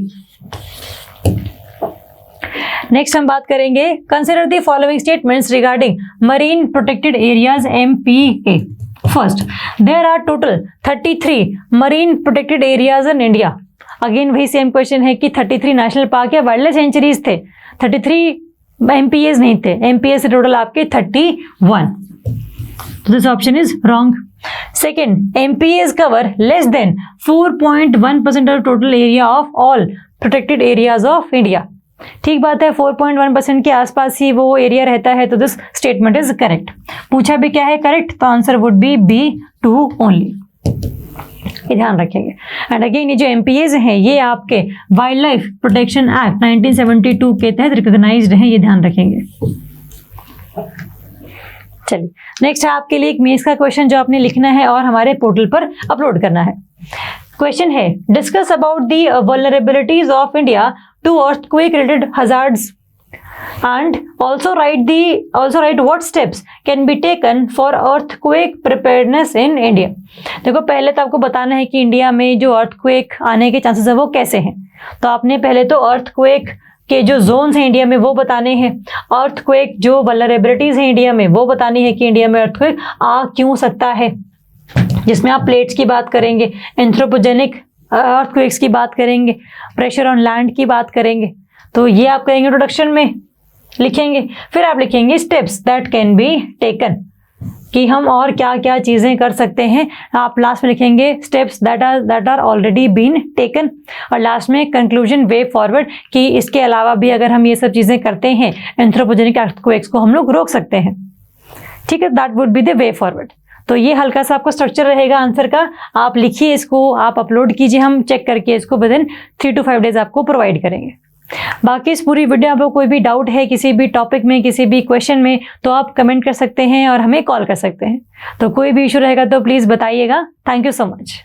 नेक्स्ट हम बात करेंगे, consider the following statements regarding marine protected areas MPA। First, there are total 33 marine protected areas in India. Again वही सेम क्वेश्चन है कि 33 नेशनल पार्क या वाइल्ड लाइफ सेंचुरीज थे, 33 MPAs नहीं थे। MPAs से टोटल आपके 31। तो this option is wrong. Second, MPAs cover less than 4.1% of total area of all protected areas of India. ठीक बात है, 4.1% के आसपास ही वो एरिया रहता है, तो दिस स्टेटमेंट इज करेक्ट। पूछा भी क्या है करेक्ट, तो answer would be B2 only. ये ध्यान रखेंगे। एंड अगेन ये जो MPAs हैं ये आपके वाइल्ड लाइफ प्रोटेक्शन एक्ट 1972 के तहत रिकॉग्नाइज्ड हैं, ये ध्यान रखेंगे। चलिए नेक्स्ट है आपके लिए एक मेंस का क्वेश्चन जो आपने लिखना है और हमारे पोर्टल पर अपलोड करना है। क्वेश्चन है, discuss about the vulnerabilities of India to earthquake related hazards and also write what steps can be taken for earthquake preparedness in India। देखो पहले तो आपको बताना है कि इंडिया में जो अर्थक्वेक आने के चांसेस है वो कैसे हैं। तो आपने पहले तो अर्थक्वेक के जो जोन्स हैं इंडिया में वो बताने हैं, अर्थक्वेक जो वल्नरेबिलिटीज हैं इंडिया में वो बतानी है कि इंडिया में अर्थक्वेक आ क्यों सकता है, जिसमें आप प्लेट्स की बात करेंगे, एंथ्रोपोजेनिक अर्थक्वेक्स की बात करेंगे, प्रेशर ऑन लैंड की बात करेंगे। तो ये आप करेंगे इंट्रोडक्शन में लिखेंगे। फिर आप लिखेंगे steps that can be taken, कि हम और क्या क्या चीज़ें कर सकते हैं। आप लास्ट में लिखेंगे steps that are already been taken, और लास्ट में कंक्लूजन वे फॉरवर्ड, कि इसके अलावा भी अगर हम ये सब चीज़ें करते हैं एंथ्रोपोजेनिक अर्थक्वेक्स को हम लोग रोक सकते हैं। ठीक है, that would be the way forward. तो ये हल्का सा आपको स्ट्रक्चर रहेगा आंसर का। आप लिखिए इसको, आप अपलोड कीजिए, हम चेक करके इसको विद इन 3 to 5 डेज आपको प्रोवाइड करेंगे। बाकी इस पूरी वीडियो में कोई भी डाउट है किसी भी टॉपिक में, किसी भी क्वेश्चन में, तो आप कमेंट कर सकते हैं और हमें कॉल कर सकते हैं। तो कोई भी इशू रहेगा तो प्लीज़ बताइएगा। Thank you so much.